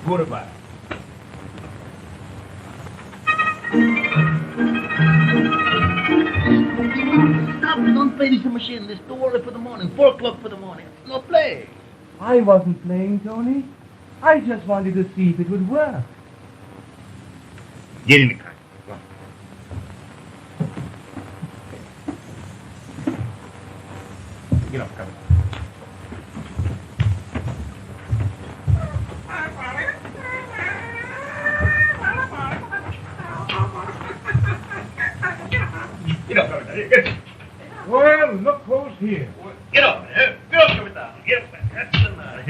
Goodbye. Stop, don't play this machine. It's too early for the morning. 4 o'clock for the morning. No play. I wasn't playing, Tony. I just wanted to see if it would work. Get in the car. Go on. Get up, come on. Get up, get up. Well, look who's here. Get up, get up, Capitano. Get up, that's the matter.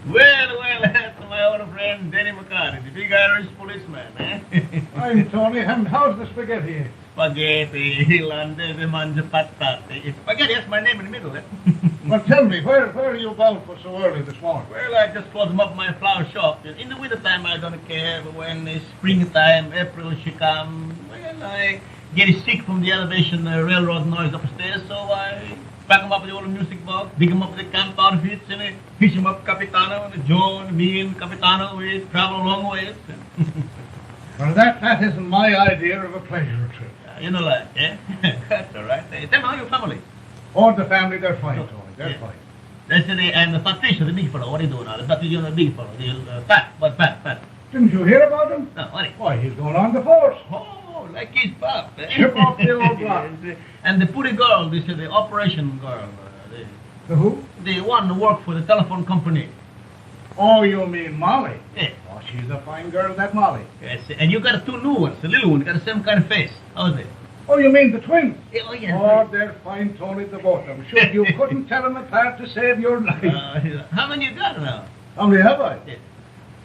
Well, that's my old friend Denny McCarty, the big Irish policeman, eh? I'm Tony, and how's the spaghetti? Spaghetti, lande de mangia patate. Spaghetti, that's my name in the middle, eh? Well, tell me, where are you bound for so early this morning? Well, I just closed them up my flower shop. In the wintertime, I don't care, but when it's springtime, April, she come, well, I get sick from the elevation railroad noise upstairs, so I pack them up with the old music box, dig them up with the camp outfits, and fish them up Capitano, and John, me, and Capitano, we travel a long ways. Well, that isn't my idea of a pleasure trip. You know that, eh? That's all right. Tell me how your family. Oh, the family, they're fine, Tony, they're Yeah. fine. That's and the Patricia, the big fellow, what are you doing now? The Patricia, the big fellow, the fat. Didn't you hear about him? No, what? Why, he's going on the force. Oh, like his pop. Eh? Chip off the old block. And the pretty girl, this is the operation girl. The who? The one who worked for the telephone company. Oh, you mean Molly? Yeah. Oh, she's a fine girl, that Molly. Yes, and you got 2 new ones. The little one got the same kind of face. How's it? Oh, you mean the twins? Yeah, oh, yes. Oh, they're fine, Tony, the both of them. Sure, you couldn't tell them apart to save your life. How many you got now? How many have I? Yeah.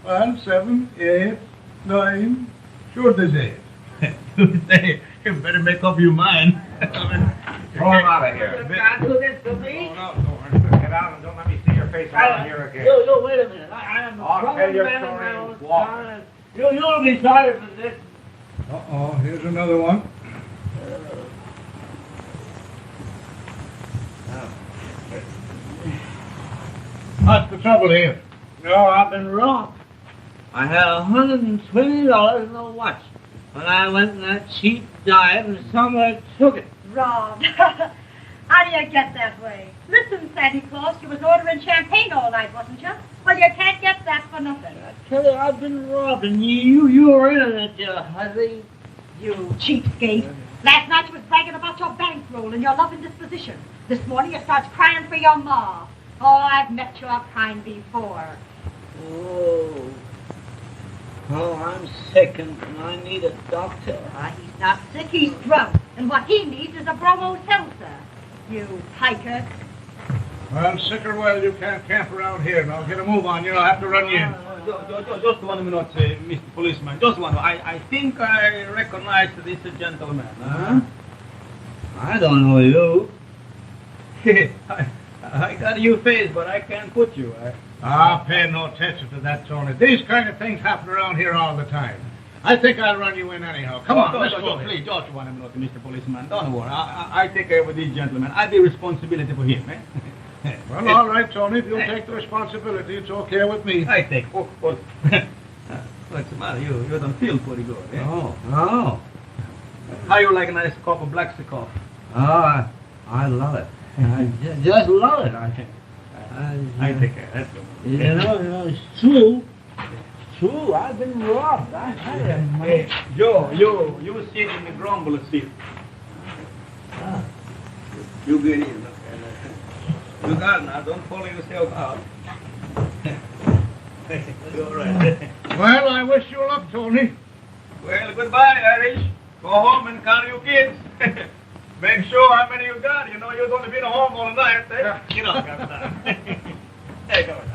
1, 7, 8, 9. Sure, there's 8. You better make up your mind. Throw him out of here. Can't do this to me. No, get out and don't let me see your face around here again. You, wait a minute. I am a I'll grown tell your man in story my and own walk. town, and you'll be sorry for this. Uh-oh, here's another one. What's the trouble here? No, I've been robbed. I had $120 in a watch. When I went in that cheap dive and somebody took it. Robbed. How do you get that way? Listen, Santa Claus, you was ordering champagne all night, wasn't you? Well, you can't get that for nothing. I tell you, I've been robbed, and you were in it, you hussy. You cheapskate. Last night you was bragging about your bankroll and your loving disposition. This morning you starts crying for your ma. Oh, I've met your kind before. Oh, I'm sick and I need a doctor. He's not sick, he's drunk. And what he needs is a bromo seltzer. You piker. Well, sick or well, you can't camp around here. Now get a move on you. I'll have to run you in. Just 1 minute, Mr. Policeman. Just one. I think I recognize this gentleman. Huh? I don't know you. I got your face, but I can't put you. Pay no attention to that, Tony. These kind of things happen around here all the time. I think I'll run you in anyhow. Come on, let's go. Please, just 1 minute, Mr. Policeman. Don't worry. I take care of this gentleman. I be responsibility for him, eh? Well, all right, Tony. If you take the responsibility, it's okay with me. I take. What's the matter? You don't feel pretty good, eh? Oh. How you like a nice cup of black coffee? Oh, I love it. I just love it. I take care. That's good. You know, it's true. It's true. I've been robbed. Hey, Joe, you sit in the grumble seat. You get in. You got now. Don't follow yourself out. You're all right. Well, I wish you luck, Tony. Well, goodbye, Irish. Go home and count your kids. Make sure how many you got. You know, you're going to be at home all night. Eh? Yeah. You know, hey, come on.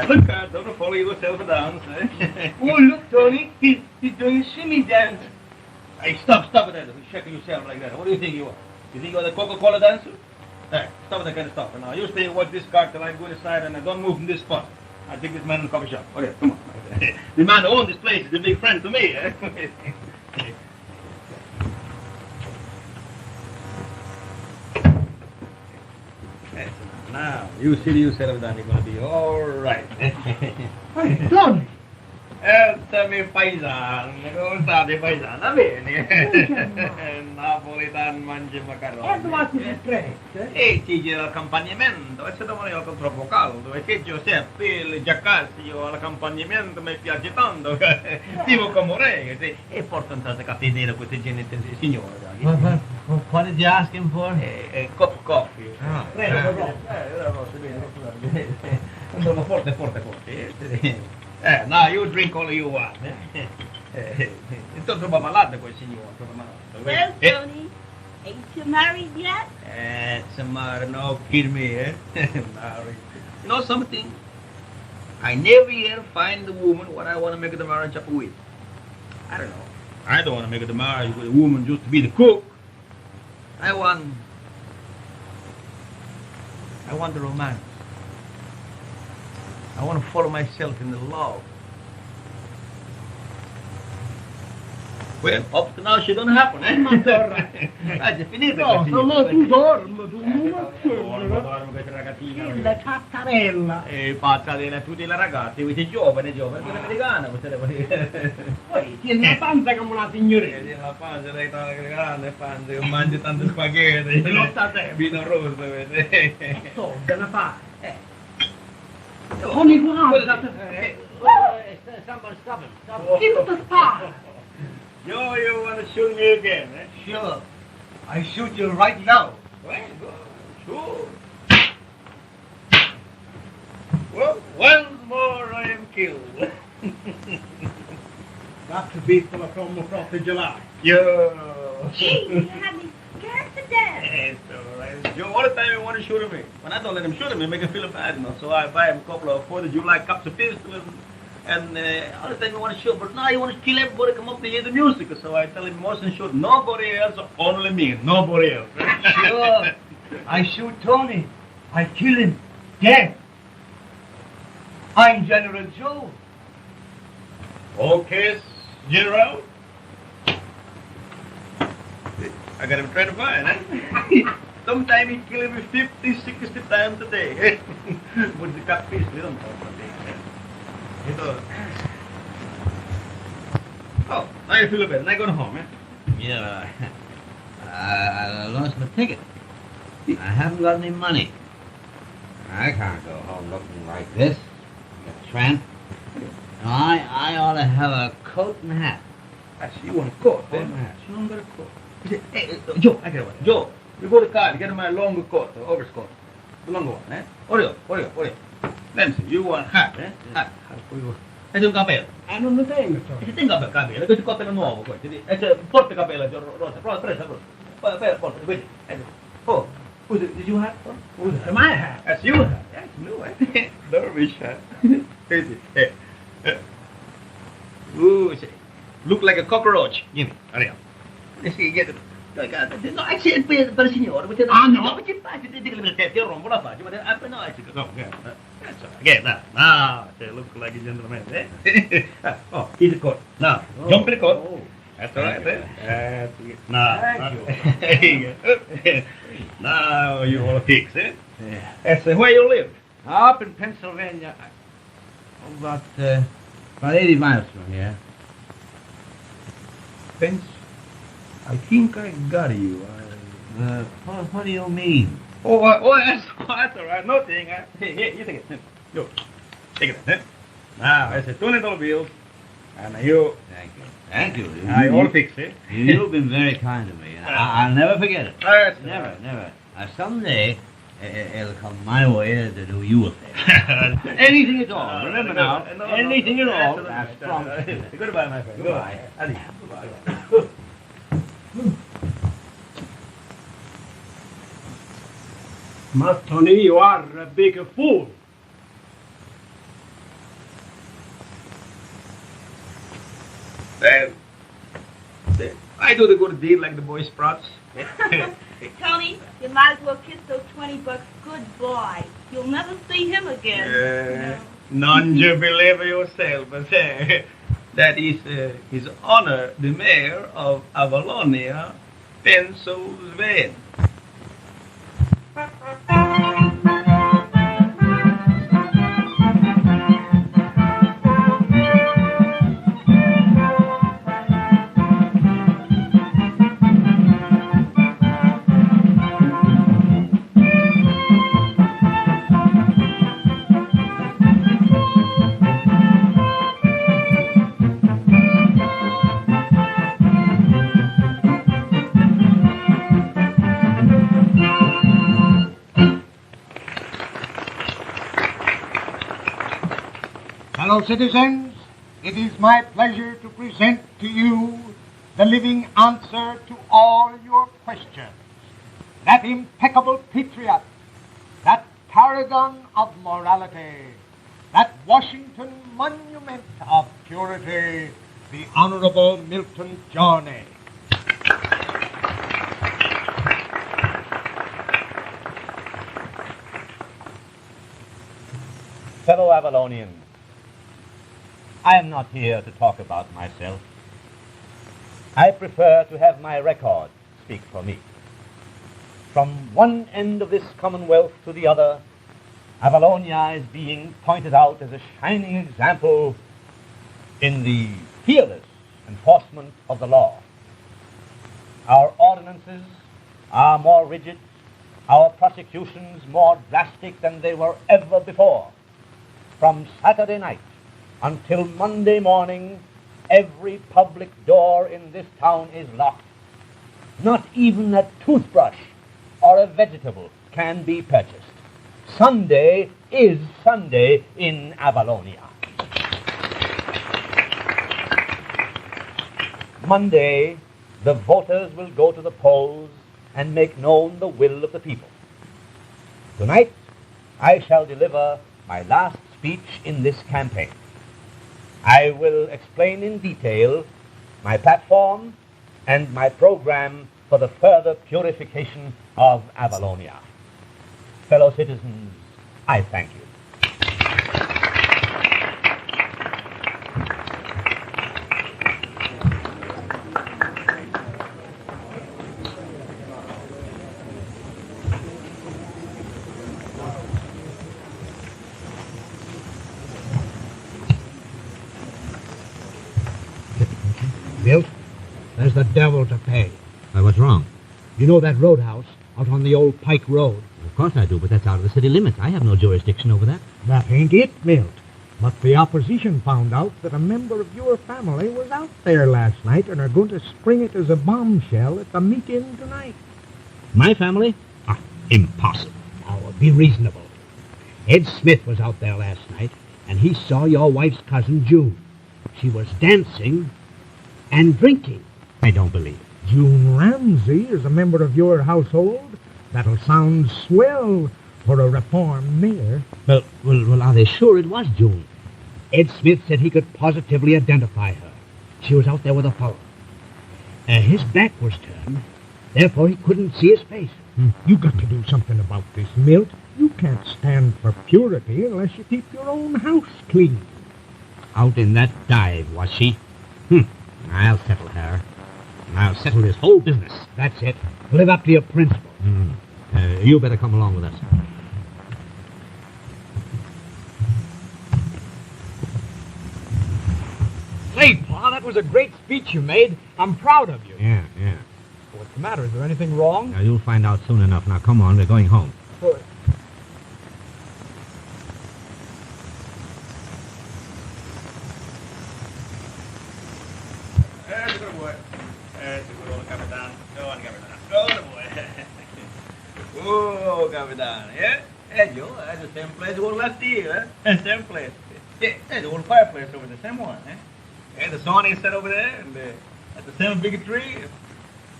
Look, don't follow yourself down, eh? Oh, look, Tony. He's doing a shimmy dance. Hey, stop with that. Shaking yourself like that. What do you think you are? You think you're the Coca-Cola dancer? Hey, stop with that kind of stuff. Now, you stay and watch this car till I go inside and don't move from this spot. I take this man in the coffee shop. Okay, come on. The man who owns this place is a big friend to me. Now, you see yourself that you're going to be all right. Hey, Tony! Esta mi paesano, come state paesano? Va bene. Napolitan mangi macaroni. E dove si stretta? E ci gira l'accompagnamento, e se domani io con troppo caldo, e che Giuseppe, il Giaccasio, l'accompagnamento mi piace tanto, tipo come re, e porta un tazzo caffè nero queste gente signore. What did you ask him for? Cup of coffee. Oh. Prego, andiamo forte. No, you drink all you want. Tutto malato quel signore, tutto malato. Well, Tony, ain't you married yet? Samara, no, kidding me, married. You know something? I never yet find the woman what I want to make the marriage up with. I don't know. I don't want to make the marriage with a woman just to be the cook. I want the romance. I want to follow myself in the love. Well, up to now she don't happen, eh? È finita. No, solo tu dormi, tu non Dormo questa ragazzina. la tattarella. Pazzatela tutte le ragazze, queste giovani, quella americana, queste devo dire. Poi tieni la panza come una signorina. Tieni la pancia, lei sta grande panza, io mangio tanto spaghetti. Non sta te. Vino rosso, vedi? So, che ne fa? Tony, guarda. Someone stop him. Give it the spot. Yo, you want to shoot me again, eh? Sure. I shoot you right now. Well, go. Sure. Well, once more I am killed. Got to be for the film of 4th of July. Yo. Gee, you had me scared to death. It's all right. Joe, all the time he want to shoot me. When I don't let him shoot me, make him feel bad, you know. So I buy him a couple of 4th of July cups of pistols. And all the time he want to shoot, but now he want to kill everybody, come up to hear the music. So I tell him, mustn't shoot nobody else, only me, nobody else. Sure. I shoot Tony. I kill him. Dead. I'm General Joe. Okay, General. I got him trying to find, eh? Sometimes he kill him 50, 60 times a day. But the cut piece, we don't talk about that. Oh, now you feel better. Now you're going home, eh? Yeah, I lost my ticket. I haven't got any money. I can't go home looking like this. A tramp. No, I ought to have a coat and hat. Actually, you want a coat, Coat eh? and hat. You don't got a coat. He said, hey, Joe, I get one. Joe, you go to the car, get my longer coat, the overcoat. The longer one, eh? Oreo. Nancy, you want hat, eh? Hat for you. E c'è un capello. Non lo tengo, Tony. E tenga il capello, questo capello nuovo, questo. E c'è un forte capello, rosa, presa. Porta, vedi. Oh, did you hat? Who's my hat? That's you hat. That's new, eh? Dervish hat. Crazy. Ooh, look like a cockroach. Give me, hurry up. Let's see, get it. No, I said per il signore. No. Ma ci faccio, ti rompo la faccia. No, that's all right. Get that. Now, look like a gentleman, eh? Oh, here's the coat. Now, jump in the coat. Oh. That's all right, eh? That's it. Now, Thank you. Now you all fix, eh? Yeah. That's where you live. Up in Pennsylvania. About 80 miles from here. Pence, I think I got you. What do you mean? That's all right. Nothing. Here, you take it. Yo, take it. Eh? Now, it's a $20 bill. And you... Thank you. I all fix it. You've been very kind to me. I'll never forget it. That's Never. Someday, it'll come my way to do you a favor. Anything at all. Remember now, anything at all. That's from Goodbye, my friend. Goodbye. Adieu. But Tony, you are a big fool. I do the good deed like the boy Sprouts. Tony, you might as well kiss those $20 goodbye. You'll never see him again. None you believe yourself, but that is His Honor, the Mayor of Avalonia, Pennsylvania. Fellow citizens, it is my pleasure to present to you the living answer to all your questions. That impeccable patriot, that paragon of morality, that Washington monument of purity, the Honorable Milton Johnny. Fellow Avalonians, I am not here to talk about myself. I prefer to have my record speak for me. From one end of this commonwealth to the other, Avalonia is being pointed out as a shining example in the fearless enforcement of the law. Our ordinances are more rigid, our prosecutions more drastic than they were ever before. From Saturday night until Monday morning, every public door in this town is locked. Not even a toothbrush or a vegetable can be purchased. Sunday is Sunday in Avalonia. Monday, the voters will go to the polls and make known the will of the people. Tonight, I shall deliver my last speech in this campaign. I will explain in detail my platform and my program for the further purification of Avalonia. Fellow citizens, I thank you. Milt, there's the devil to pay. What's wrong? You know that roadhouse out on the old Pike Road? Of course I do, but that's out of the city limits. I have no jurisdiction over that. That ain't it, Milt. But the opposition found out that a member of your family was out there last night and are going to spring it as a bombshell at the meet-in tonight. My family? Impossible. Now, be reasonable. Ed Smith was out there last night, and he saw your wife's cousin, June. She was dancing and drinking. I don't believe it. June Ramsey is a member of your household. That'll sound swell for a reformed mayor. Well, are they sure it was June? Ed Smith said he could positively identify her. She was out there with a fellow. His back was turned, therefore he couldn't see his face. You got to do something about this, Milt. You can't stand for purity unless you keep your own house clean. Out in that dive, was she? I'll settle her. I'll settle this whole business. That's it. Live up to your principle. You better come along with us. Say, Pa, that was a great speech you made. I'm proud of you. Yeah. What's the matter? Is there anything wrong? Now, you'll find out soon enough. Now, come on, we're going home. Good. There's a good boy. There's a good old Capitan. Go on, Capitan. Go on, boy. Oh, Capitan. Yeah? Hey, Joe, that's the same place we were last year, eh? Same place. Yeah, there's the old fireplace over the same one, eh? Yeah, the sun is set over there, and at the same big tree.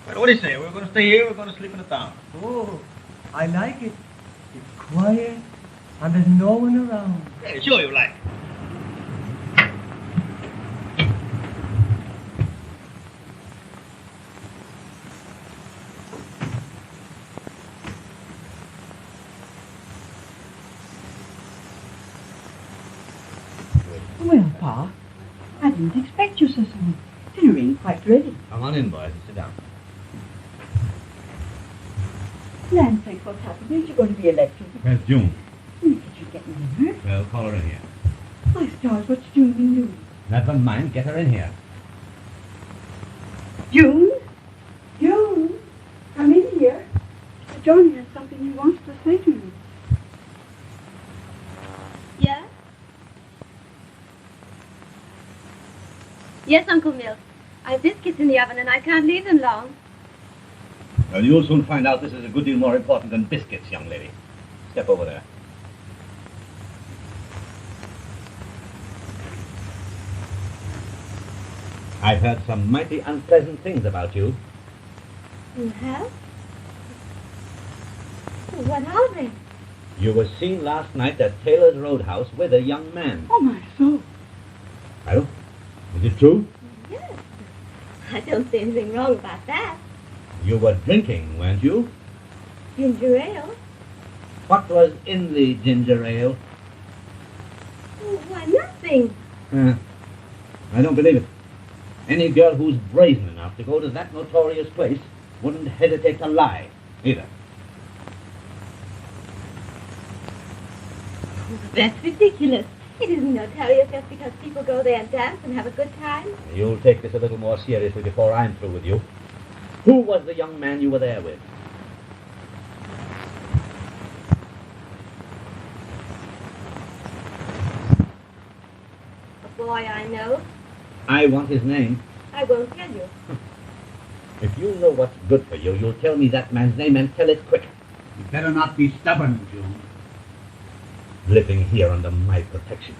But what do you say? We're going to stay here, we're going to sleep in the town. Oh, I like it. It's quiet, and there's no one around. Yeah, sure you like. Pa. I didn't expect you so soon. Dinner ain't quite ready. Come on in, boys, and sit down. Land sakes, what's happened? Ain't you going to be elected? Where's June? Did you get dinner? Well, call her in here. My stars, what's June been doing? Never mind, get her in here. June? June? Come in here. Mr. Johnny has something he wants to say to you. Yeah? Yes, Uncle Milt. I have biscuits in the oven and I can't leave them long. Well, you'll soon find out this is a good deal more important than biscuits, young lady. Step over there. I've heard some mighty unpleasant things about you. You have? What are they? You were seen last night at Taylor's Roadhouse with a young man. Oh, my soul. Well, is it true? Yes. I don't see anything wrong about that. You were drinking, weren't you? Ginger ale? What was in the ginger ale? Oh, why, nothing. I don't believe it. Any girl who's brazen enough to go to that notorious place wouldn't hesitate to lie, either. That's ridiculous. It isn't notorious just because people go there and dance and have a good time. You'll take this a little more seriously before I'm through with you. Who was the young man you were there with? A boy I know. I want his name. I won't tell you. If you know what's good for you, you'll tell me that man's name and tell it quick. You better not be stubborn, June. Living here under my protection,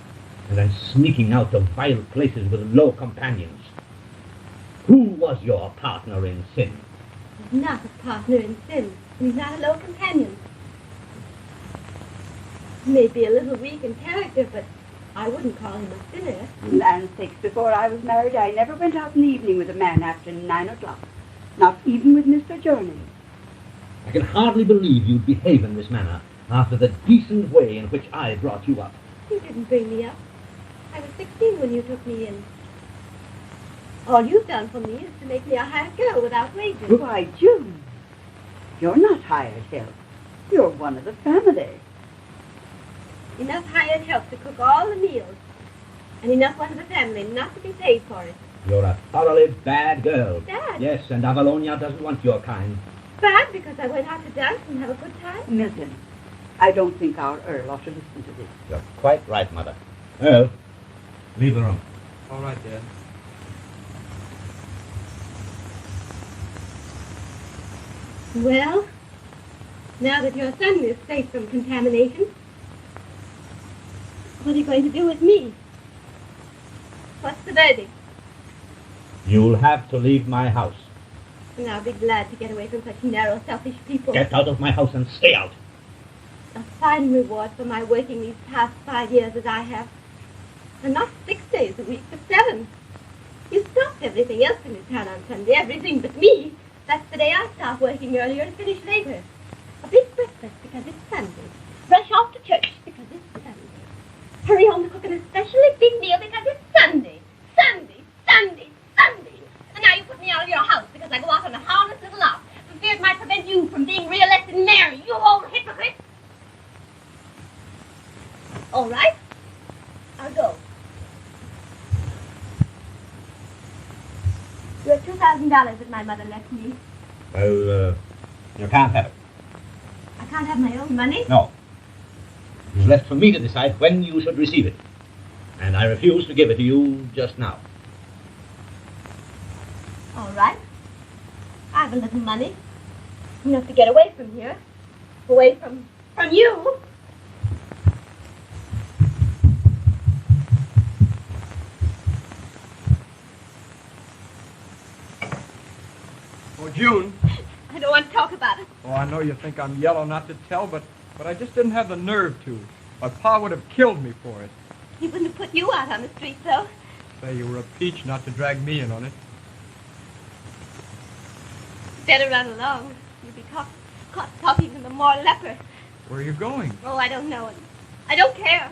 and then sneaking out to vile places with low companions. Who was your partner in sin? He's not a partner in sin. He's not a low companion. He may be a little weak in character, but I wouldn't call him a sinner. Land sakes, before I was married, I never went out in the evening with a man after 9 o'clock. Not even with Mr. Journey. I can hardly believe you'd behave in this manner after the decent way in which I brought you up. You didn't bring me up. I was 16 when you took me in. All you've done for me is to make me a hired girl without wages. Why, June, you're not hired help. You're one of the family. Enough hired help to cook all the meals, and enough one of the family not to be paid for it. You're a thoroughly bad girl. Bad? Yes, and Avalonia doesn't want your kind. Bad because I went out to dance and have a good time? Milton, I don't think our Earl ought to listen to this. You're quite right, Mother. Earl, leave the room. All right, Dad. Well, now that your son is safe from contamination, what are you going to do with me? What's the verdict? You'll have to leave my house. And I'll be glad to get away from such narrow, selfish people. Get out of my house and stay out. A fine reward for my working these past 5 years as I have. And not 6 days a week, but 7. You stopped everything else in your town on Sunday, everything but me. That's the day I start working earlier and finish later. A big breakfast because it's Sunday. Rush off to church because it's Sunday. Hurry home to cook an especially big meal because it's Sunday. Sunday, Sunday, Sunday. And now you put me out of your house because I go off on a harmless little lot for fear it might prevent you from being re-elected mayor, you old hypocrite. All right, I'll go. You have $2,000 that my mother left me. Well, you can't have it. I can't have my own money? No. It's left for me to decide when you should receive it. And I refuse to give it to you just now. All right. I have a little money. Enough to get away from here. Away from you. Oh, June. I don't want to talk about it. Oh, I know you think I'm yellow not to tell, but I just didn't have the nerve to. My pa would have killed me for it. He wouldn't have put you out on the street, though. Say you were a peach not to drag me in on it. Better run along. You'll be caught talking to the more leper. Where are you going? Oh, I don't know. I don't care.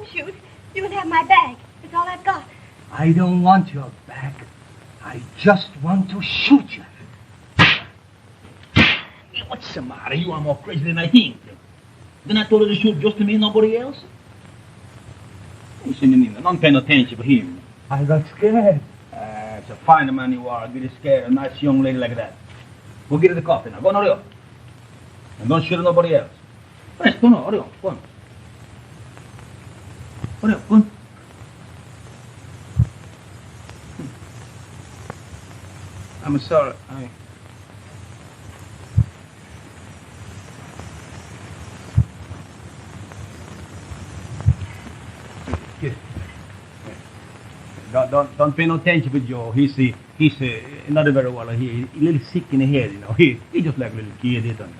Don't shoot. You can have my bag. It's all I've got. I don't want your bag. I just want to shoot you. Hey, what's the matter? You are more crazy than I think. Then I told her to shoot just to me, nobody else. Listen, Nina, don't pay no attention to him. I got scared. It's a fine man you are. Get scared, a nice young lady like that. Go get her the coffee now. Go on, hurry up. And don't shoot at nobody else. Yes, go on, hurry up. Go on. Hurry up, go on. I'm sorry. Don't pay no attention to Joe. He's not very well. He's a little sick in the head, you know. He just like a little kid. He don't.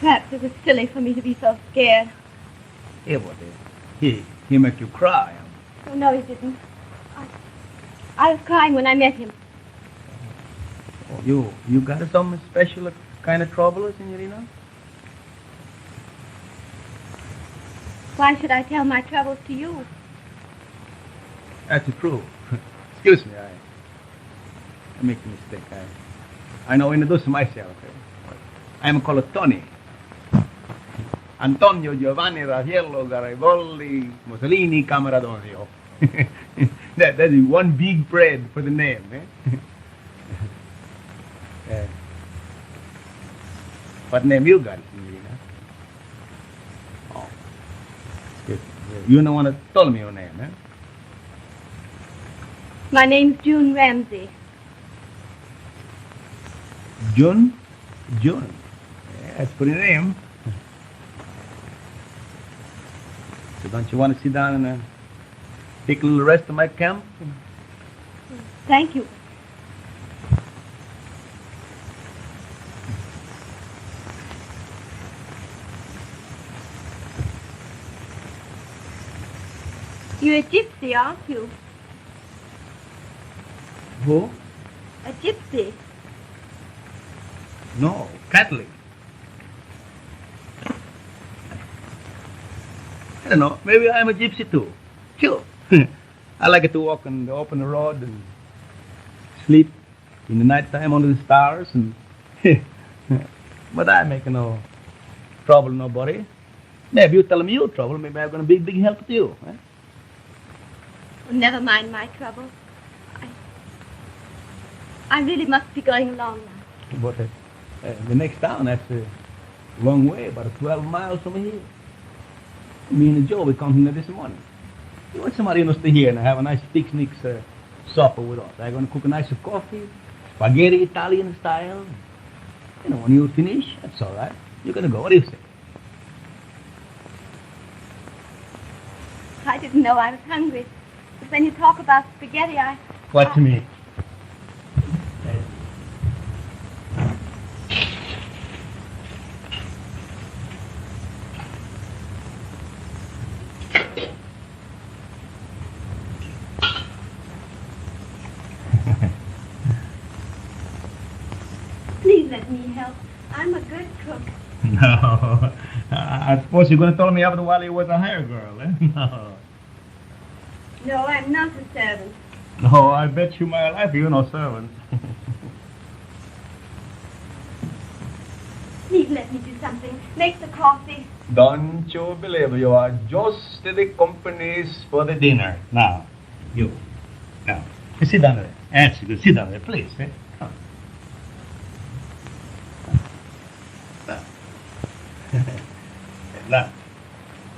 Perhaps it was silly for me to be so scared. Yeah, but he make you cry. Oh, no, he didn't. I was crying when I met him. Oh, you got some special kind of trouble, Signorina? Why should I tell my troubles to you? That's true. Excuse me, I make a mistake. I know introduce myself. I'm called Tony. Antonio Giovanni Raffaello Garibaldi Mussolini Camaradonio. That is one big bread for the name. What name you got, Signorina? Oh. You don't want to tell me your name, eh? My name's June Ramsey. June? June. Yeah, that's a pretty name. So don't you want to sit down and take a little rest in my camp? Thank you. You're a gypsy, aren't you? Who? A gypsy. No, Catholic. I don't know, maybe I'm a gypsy too. Sure. I like it to walk on the open road and sleep in the night time under the stars. And but I make no trouble nobody. Maybe you tell me your trouble, maybe I'm going to be a big help to you. Eh? Well, never mind my trouble. I really must be going along now. But the next town, that's a long way, about 12 miles from here. Me and Joe, we come here this morning. You want somebody to stay here and have a nice picnic supper with us. I'm going to cook a nice coffee, spaghetti Italian style. You know, when you finish, that's all right. You're going to go. What do you say? I didn't know I was hungry. But when you talk about spaghetti, What to me? Please let me help. I'm a good cook. No. I suppose you're going to tell me after a while you was a hired girl, eh? No. No, I'm not a servant. No, I bet you my life you're no servant. Please let me do something. Make the coffee. Don't you believe you are just the companies for the dinner. Now, you. Now, sit down there. That's good. Sit down there, please. Eh? Come.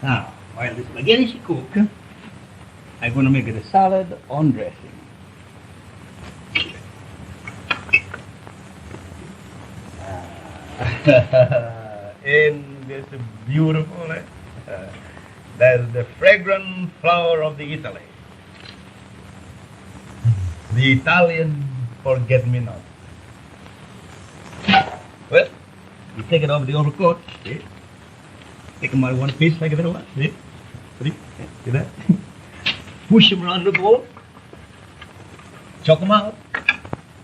Now, while the spaghetti is cooked, I'm going to make it a salad on dressing. And it's beautiful. That's the fragrant flower of the Italy. The Italian forget-me-not. Well, you take it over the overcoat. See? Take them out one piece like a little one. See? See that? Push them around the bowl. Choke them out.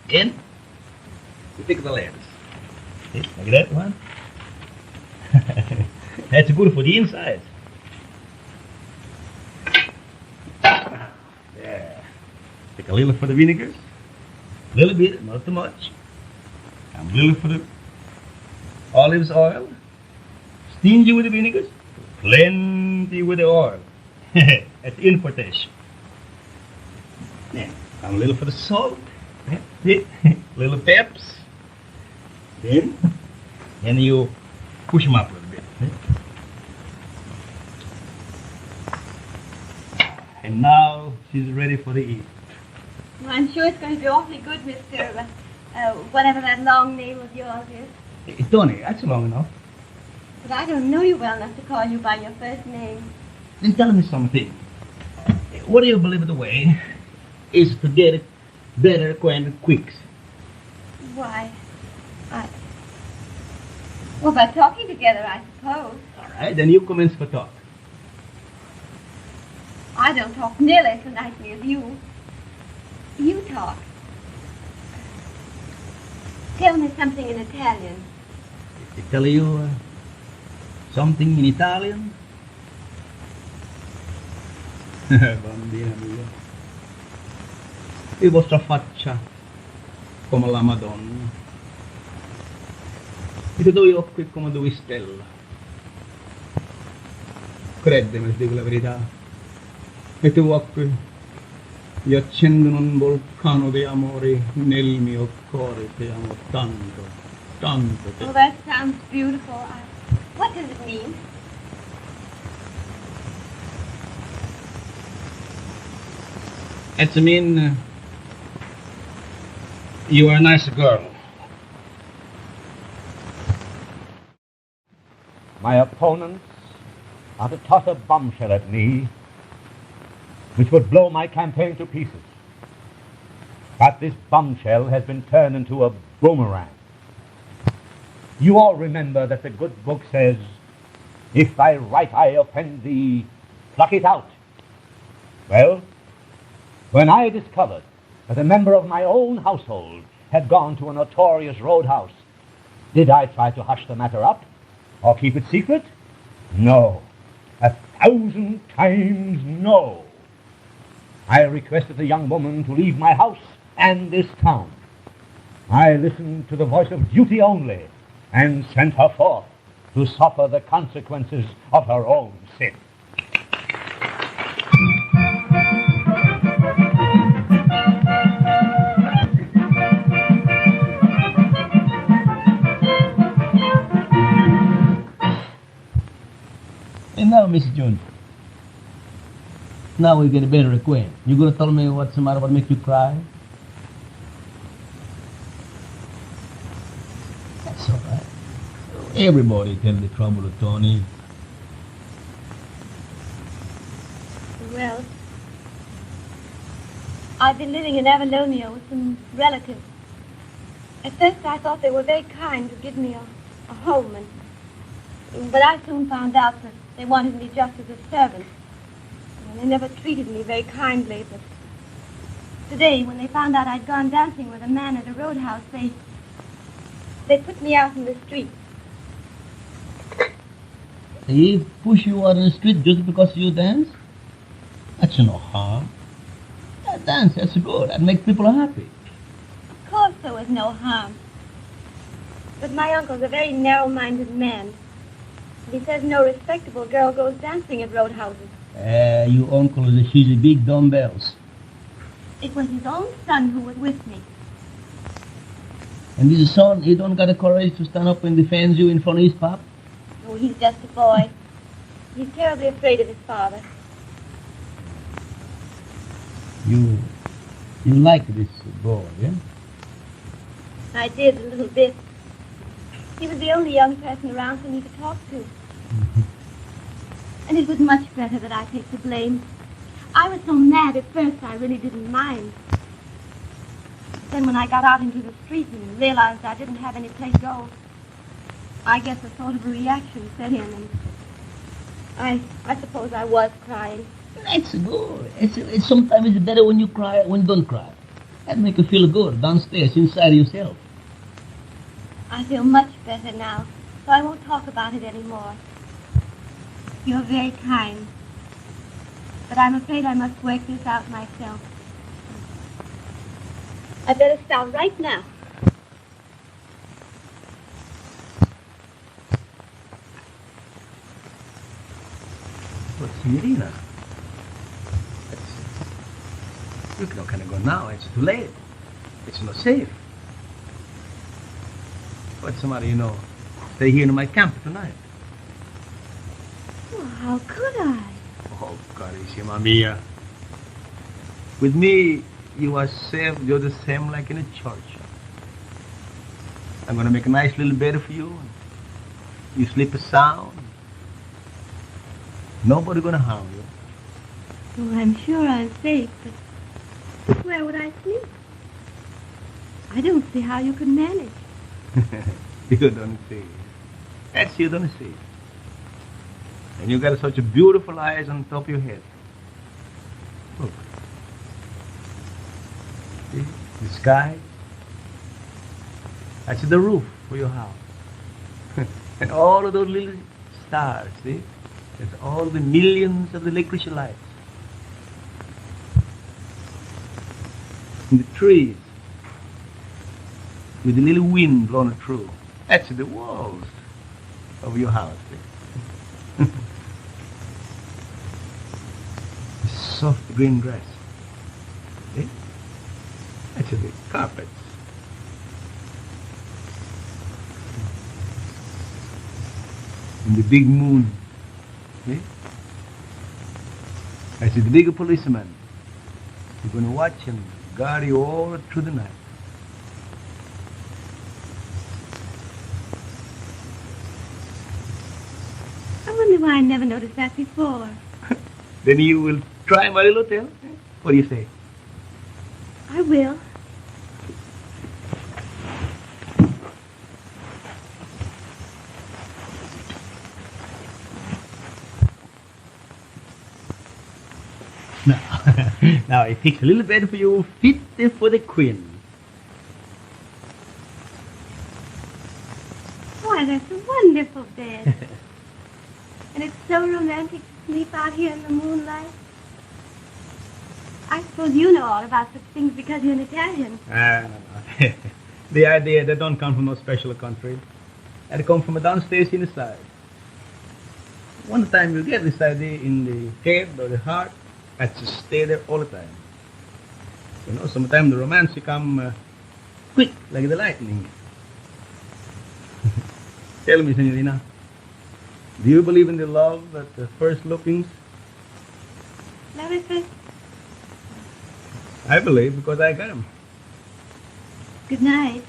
In. You take the legs. See? Like that one. That's good for the inside. Yeah. Take a little for the vinegars. A little bit, not too much. And a little for the olive oil. Stingy with the vinegars. Plenty with the oil. That's importation. Yeah. And a little for the salt. That's it. Little peps. Then you push them up a little bit. And now she's ready for the eat. Well, I'm sure it's going to be awfully good, Mr. Whatever that long name of yours is. Tony, that's long enough. But I don't know you well enough to call you by your first name. Then tell me something. What do you believe the way is to get it better acquainted quick? Why, well, by talking together, I suppose. All right, then you commence for talk. I don't talk nearly so nicely as you. You talk. Tell me something in Italian. I tell you something in Italian? Bambina mia. E vostra faccia come la Madonna. E i tuoi occhi come due stelle. Credimi, ti dico la verità. E i tuoi occhi gli accendono un vulcano di amore nel mio cuore. Ti amo tanto, tanto. Oh, that sounds beautiful. What does it mean? It means you are a nice girl. My opponents are to toss a bombshell at me, which would blow my campaign to pieces. But this bombshell has been turned into a boomerang. You all remember that the good book says, if thy right eye offend thee, pluck it out. Well, when I discovered that a member of my own household had gone to a notorious roadhouse, did I try to hush the matter up or keep it secret? No. 1,000 times no. I requested the young woman to leave my house and this town. I listened to the voice of duty only and sent her forth to suffer the consequences of her own sin. And now, Mrs. Jones, now we get better acquainted. You gonna tell me what's the matter, what makes you cry? That's all right. Everybody tell the trouble to Tony. Well, I've been living in Avalonia with some relatives. At first I thought they were very kind to give me a home, but I soon found out that they wanted me just as a servant. And they never treated me very kindly, but today, when they found out I'd gone dancing with a man at a roadhouse, they put me out in the street. They push you out in the street just because you dance? That's no harm. That dance, that's good. That makes people happy. Of course there was no harm. But my uncle's a very narrow-minded man. He says no respectable girl goes dancing at roadhouses. Your uncle, she's a big dumbbells. It was his own son who was with me. And this son, he don't got the courage to stand up and defend you in front of his pop? Oh, he's just a boy. He's terribly afraid of his father. You like this boy, yeah? I did, a little bit. He was the only young person around for me to talk to. Mm-hmm. And it was much better that I take the blame. I was so mad at first I really didn't mind. Then when I got out into the street and realized I didn't have any place to go, I guess a sort of a reaction set in, and I suppose I was crying. That's good. It's sometimes it's better when you cry when you don't cry. That make you feel good downstairs, inside yourself. I feel much better now, so I won't talk about it anymore. You're very kind. But I'm afraid I must work this out myself. I better start right now. But Signorina, you not gonna go now. It's too late. It's not safe. What's the matter, Stay here in my camp tonight. Oh, how could I? Oh, carissima mia. With me, you are safe. You're the same like in a church. I'm gonna make a nice little bed for you. You sleep sound. Nobody gonna harm you. Well, I'm sure I'm safe, but where would I sleep? I don't see how you could manage. You don't see. That's you don't see. And you got such beautiful eyes on top of your head. Look. See? The sky. That's the roof for your house. And all of those little stars, see? That's all the millions of the electric lights. And the trees. With the little wind blowing through. That's the walls of your house. See? The soft green grass. See? That's the carpets. And the big moon. See? That's the big policeman. You're going to watch him guard you all through the night. I wonder why I never noticed that before. Then you will try my little hotel. What do you say? I will. Now it takes a little bed for you, fit for the queen. Why, that's a wonderful bed. And it's so romantic to sleep out here in the moonlight. I suppose you know all about such things because you're an Italian. No. The idea that don't come from no special country. It come from a downstairs in the side. One time you get this idea in the head or the heart, that's to stay there all the time. Sometimes the romance come quick, like the lightning. Tell me, Signorina, do you believe in the love at the first lookings? Love at first. I believe because I got him. Good night.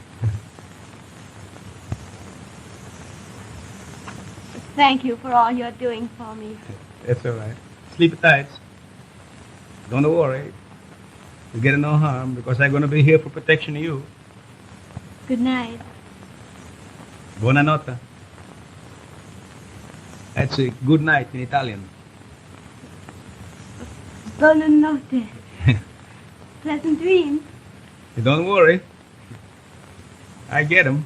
Thank you for all you're doing for me. That's all right. Sleep tight. Don't worry. You're getting no harm because I'm going to be here for protection of you. Good night. Buonanotte. That's a good night in Italian. Buonanotte. Pleasant dreams. Don't worry. I get him.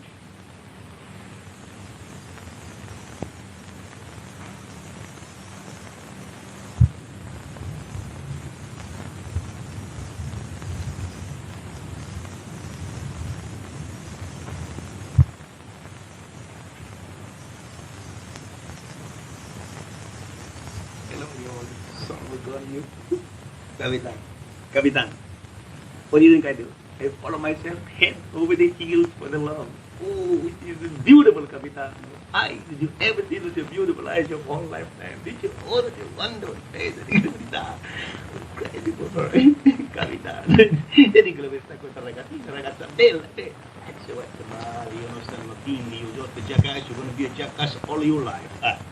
Capitan, what do you think I do? I follow myself head over the heels for the love. Oh, it is beautiful, Capitan. Eyes, did you ever see such a beautiful eyes your whole lifetime? Did you? Oh, that you wonder what face it is. Crazy for her. Capitan. Tieni che lo vesta questa ragazza bella. That's what's the matter. You understand Latin, you're just a jackass. You're going to be a jackass all your life.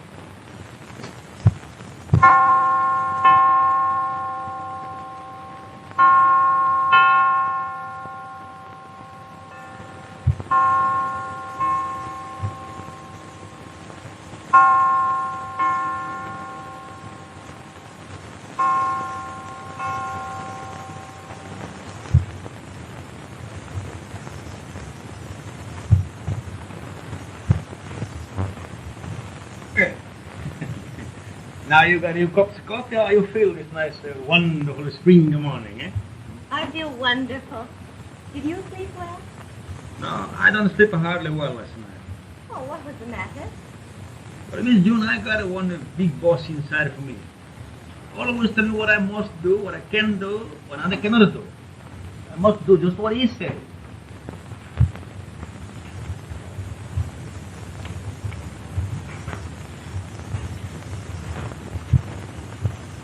Now you got your cups of coffee. How you feel this nice, wonderful spring morning, eh? I feel wonderful. Did you sleep well? No, I don't sleep hardly well last night. Oh, what was the matter? But Miss June, I got one big boss inside of me. Always tell me what I must do, what I can do, what I cannot do. I must do just what he says.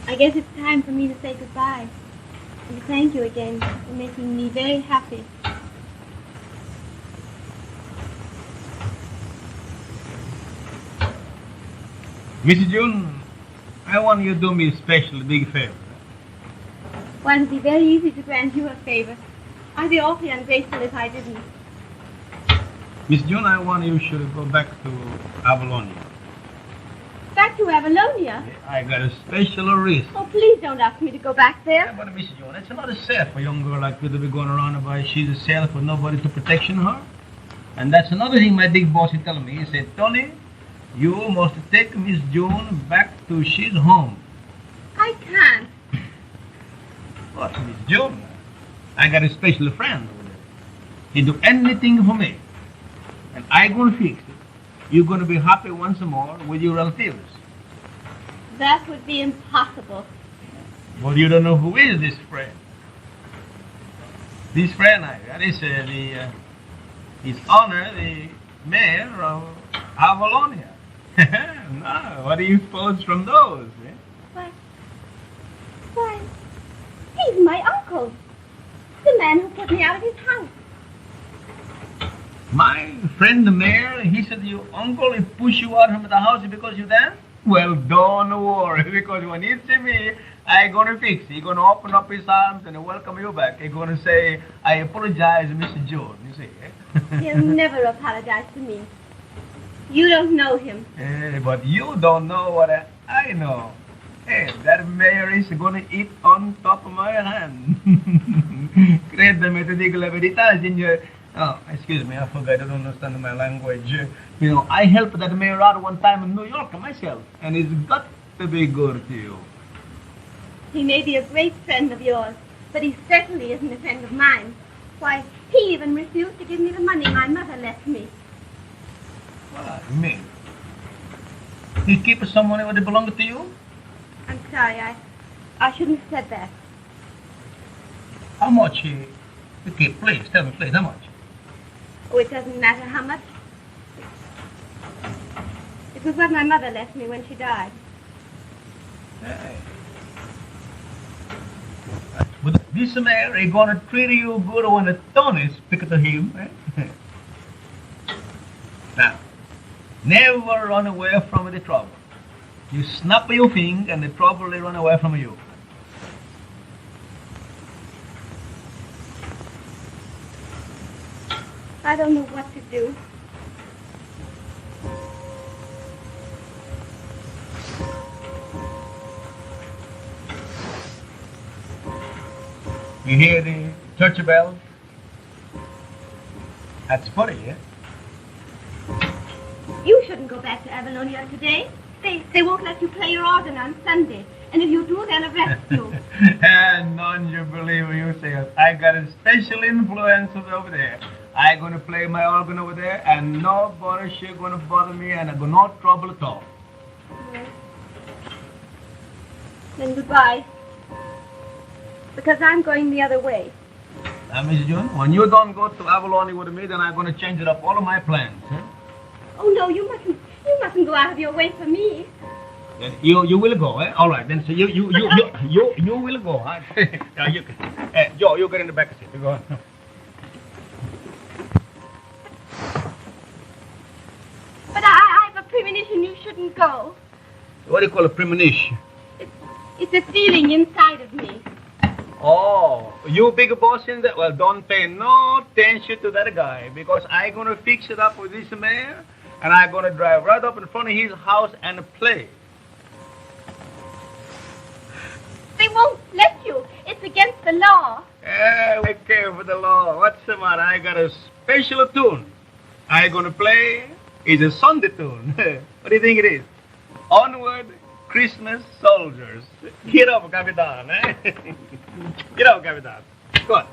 I guess it's time for me to say goodbye. And thank you again for making me very happy. Mrs. June, I want you to do me a special big favor. Why, it'd be very easy to grant you a favor. I'd be awfully ungrateful if I didn't. Miss June, I want you should go back to Avalonia. Back to Avalonia? I got a special risk. Oh, please don't ask me to go back there. Yeah, but Miss June, it's not safe for a young girl like you to be going around about she's a sailor with nobody to protection her. And that's another thing my big boss is telling me. He said, Tony, you must take Miss June back to she's home. I can't. What, Miss June? I got a special friend over there. He do anything for me. And I gonna fix it. You're gonna be happy once more with your relatives. That would be impossible. But you don't know who is this friend. This friend I got is His Honor, the Mayor of Avalonia. No, what do you suppose from those? Eh? Why, he's my uncle. The man who put me out of his house. My friend the mayor, he said your uncle he push you out of the house because you dance? Well, don't worry, because when he see me, I gonna fix it. He gonna open up his arms and welcome you back. He gonna say, I apologize, Mr. Jones, you see. Eh? He'll never apologize to me. You don't know him. But you don't know what I know. Hey, that mayor is gonna eat on top of my hand. Credeme, ti dico la verità, signor. Oh, excuse me, I forgot, I don't understand my language. You know, I helped that mayor out one time in New York myself, and it's got to be good to you. He may be a great friend of yours, but he certainly isn't a friend of mine. Why, he even refused to give me the money my mother left me. What, me? He keep some money when it belonged to you? I'm sorry, I shouldn't have said that. How much he keep? Please, tell me, please, how much? Oh, it doesn't matter how much. It was what my mother left me when she died. Hey. But this mayor is gonna treat you good when the Tony speak to him. Eh? Now, never run away from the trouble. You snap your thing and the trouble will run away from you. I don't know what to do. You hear the church bell? That's funny, yeah? You shouldn't go back to Avalonia today. They won't let you play your organ on Sunday. And if you do, they'll arrest you. None you believe what you say. I got a special influence over there. I gonna play my organ over there, and nobody she gonna bother me, and I got no trouble at all. Yes. Then goodbye. Because I'm going the other way. Now, Miss June, when you don't go to Avalonia with me, then I'm gonna change it up all of my plans. Huh? Oh no, you mustn't go out of your way for me. Then you will go, eh? All right, then so you will go. Huh? Now you can, Joe, you get in the back seat. You go. But I have a premonition you shouldn't go. What do you call a premonition? It's a feeling inside of me. Oh, you big boss in there? Well, don't pay no attention to that guy, because I gonna fix it up with this mayor, and I gonna drive right up in front of his house and play. They won't let you. It's against the law. Yeah, I care for the law. What's the matter? I got a special tune. I gonna play is a Sunday tune. What do you think it is? Onward, Christmas soldiers. Get up, Capitan, eh? Get up, Capitan. Go on.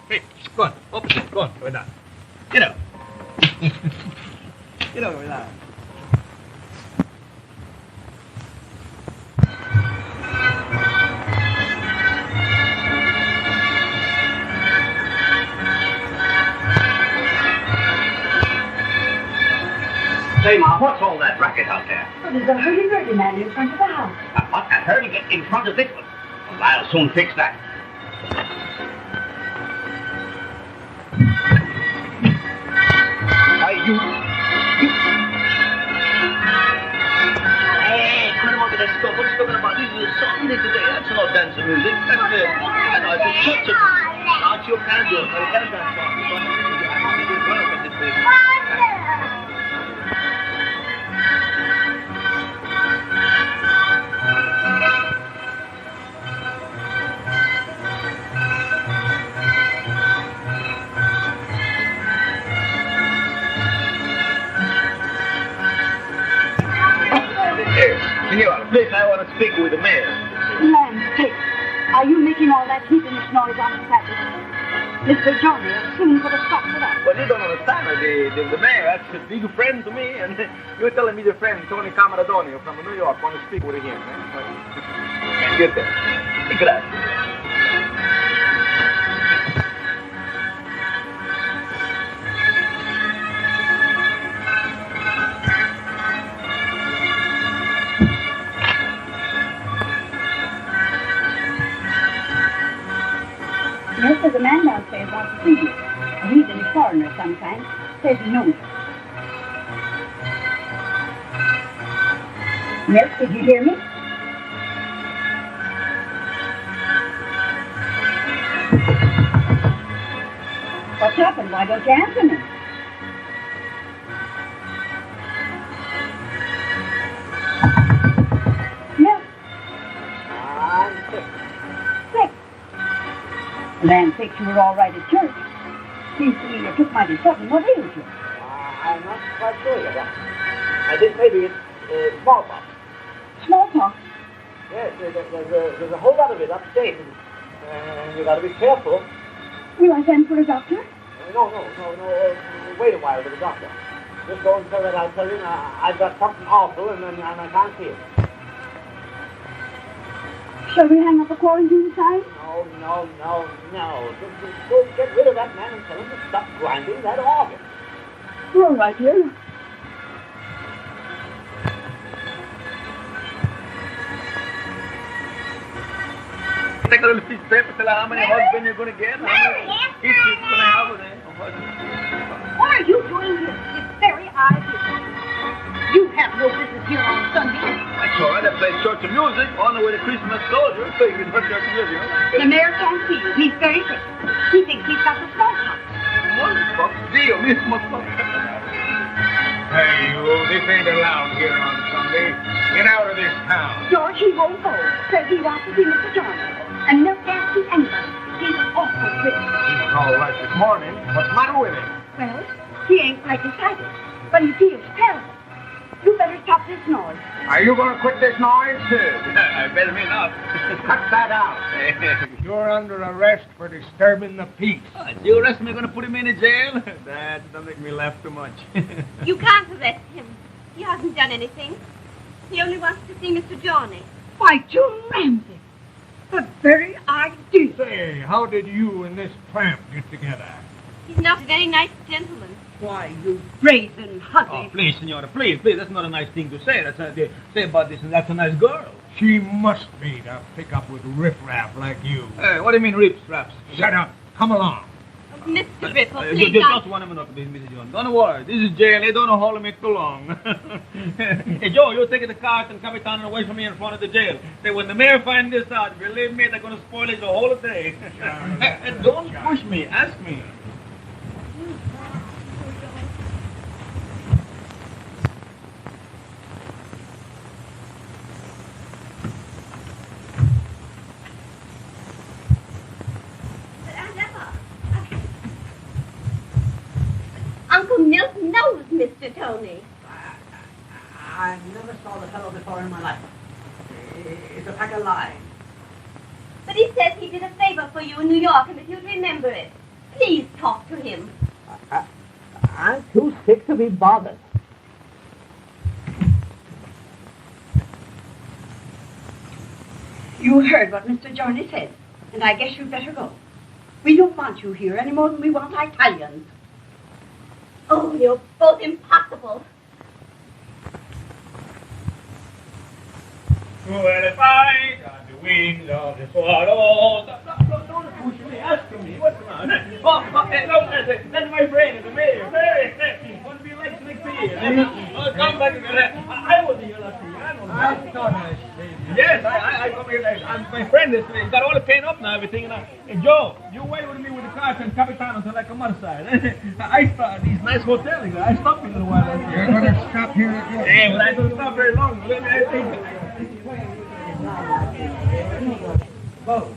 Hey, go on. Opposite. Go on, Capitan. Get up. Get up, Capitan. Say, Ma, what's all that racket out there? Well, there's a hurdy-gurdy man in front of the house. What? A hurdy get in front of this one? Well, I'll soon fix that. Why, you... Hey, quit him over that stuff. What are you talking about? This is a song today. That's not dancing music. That's I know, it's a church. Not your kind of girl. I can't dance song. Senora, please, I want to speak with the mayor. Land sakes, are you making all that heathenish noise on the Sabbath? Mr. Johnny will soon put a stop to that. Well, you don't understand. The mayor, that's a big friend to me, and you're telling me the friend, Tony Camaradoni from New York, want to speak with him. Eh? Get there. Gracias. Yes, there's a man downstairs wants to see you. A heathenish foreigner sometimes. Says he knows you. Yes, did you hear me? What's happened? Why don't you answer me? Yes. I'm sick. Sick. Land sakes, you were all right at church. Seems to me you took mighty sudden. What ails you? I'm not quite sure yet. I think maybe it's smallpox. Smallpox? Yes, there's a whole lot of it upstate, and you got to be careful. Will I send for a doctor? No. Wait a while for the doctor. Just go and tell that I'll tell you I've got something awful and I can't see it. Shall we hang up a quarantine sign? No. Just go get rid of that man and tell him to stop grinding that organ. All right, dear. Take a little piece of paper, tell her how many husbands you're going to get, how many kids you're going to have with it. What are you doing here? It's very odd of you. You have no business here on Sunday. That's all right. I play church music on the way to Christmas soldiers, so you can hear church music. The mayor can't see you. He's very sick. He thinks he's got the smallpox. Smallpox? Dio mismo. Hey, you, this ain't allowed here on Sunday. Get out of this town. George, he won't go. Says he wants to see Mr. Johnny. And no can't see anybody. He's awful sick. He's all right this morning. What's the matter with him? Well, he ain't quite decided. But he feels terrible. You better stop this noise. Are you going to quit this noise? I better me not. Cut that out. You're under arrest for disturbing the peace. You arrest me, going to put him in a jail? That don't make me laugh too much. You can't arrest him. He hasn't done anything. He only wants to see Mr. Johnny. Why, June Ramsey. The very idea. Say, how did you and this tramp get together? He's not a very nice gentleman. Why, you brazen hussy. Oh, please, senora, please. That's not a nice thing to say. Say about this, and that's a nice girl. She must be to pick up with riffraff like you. Hey, what do you mean, rips, raps? Shut up. Come along. Oh, Mr. Ripple, please. Just one minute, please, Mrs. John. Don't worry. This is jail. They don't hold me too long. Hey, Joe, you're taking the cart and Capitan away from me in front of the jail. Say, when the mayor finds this out, believe me, they're going to spoil it the whole day. Don't push me. Ask me. Uncle Milton knows Mr. Tony. I never saw the fellow before in my life. It's a pack of lies. But he says he did a favor for you in New York and that you'd remember it. Please talk to him. I'm too sick to be bothered. You heard what Mr. Johnny said, and I guess you'd better go. We don't want you here any more than we want Italians. Oh, you're both impossible. Well, if I got the wings of the swallow... Don't push me, ask me, what's the matter? That's my friend, the mayor. Hey, what do you like next year? Oh, come back again. I wasn't here last year. I thought I Yes, I come here. My friend is got all the paint up now, everything. And hey, Joe, you wait with me with the car and Capitan until I come outside. I start these nice hotels. I stopped here a little while. You're going to stop here again. Yeah, but I don't stop very long. Bo.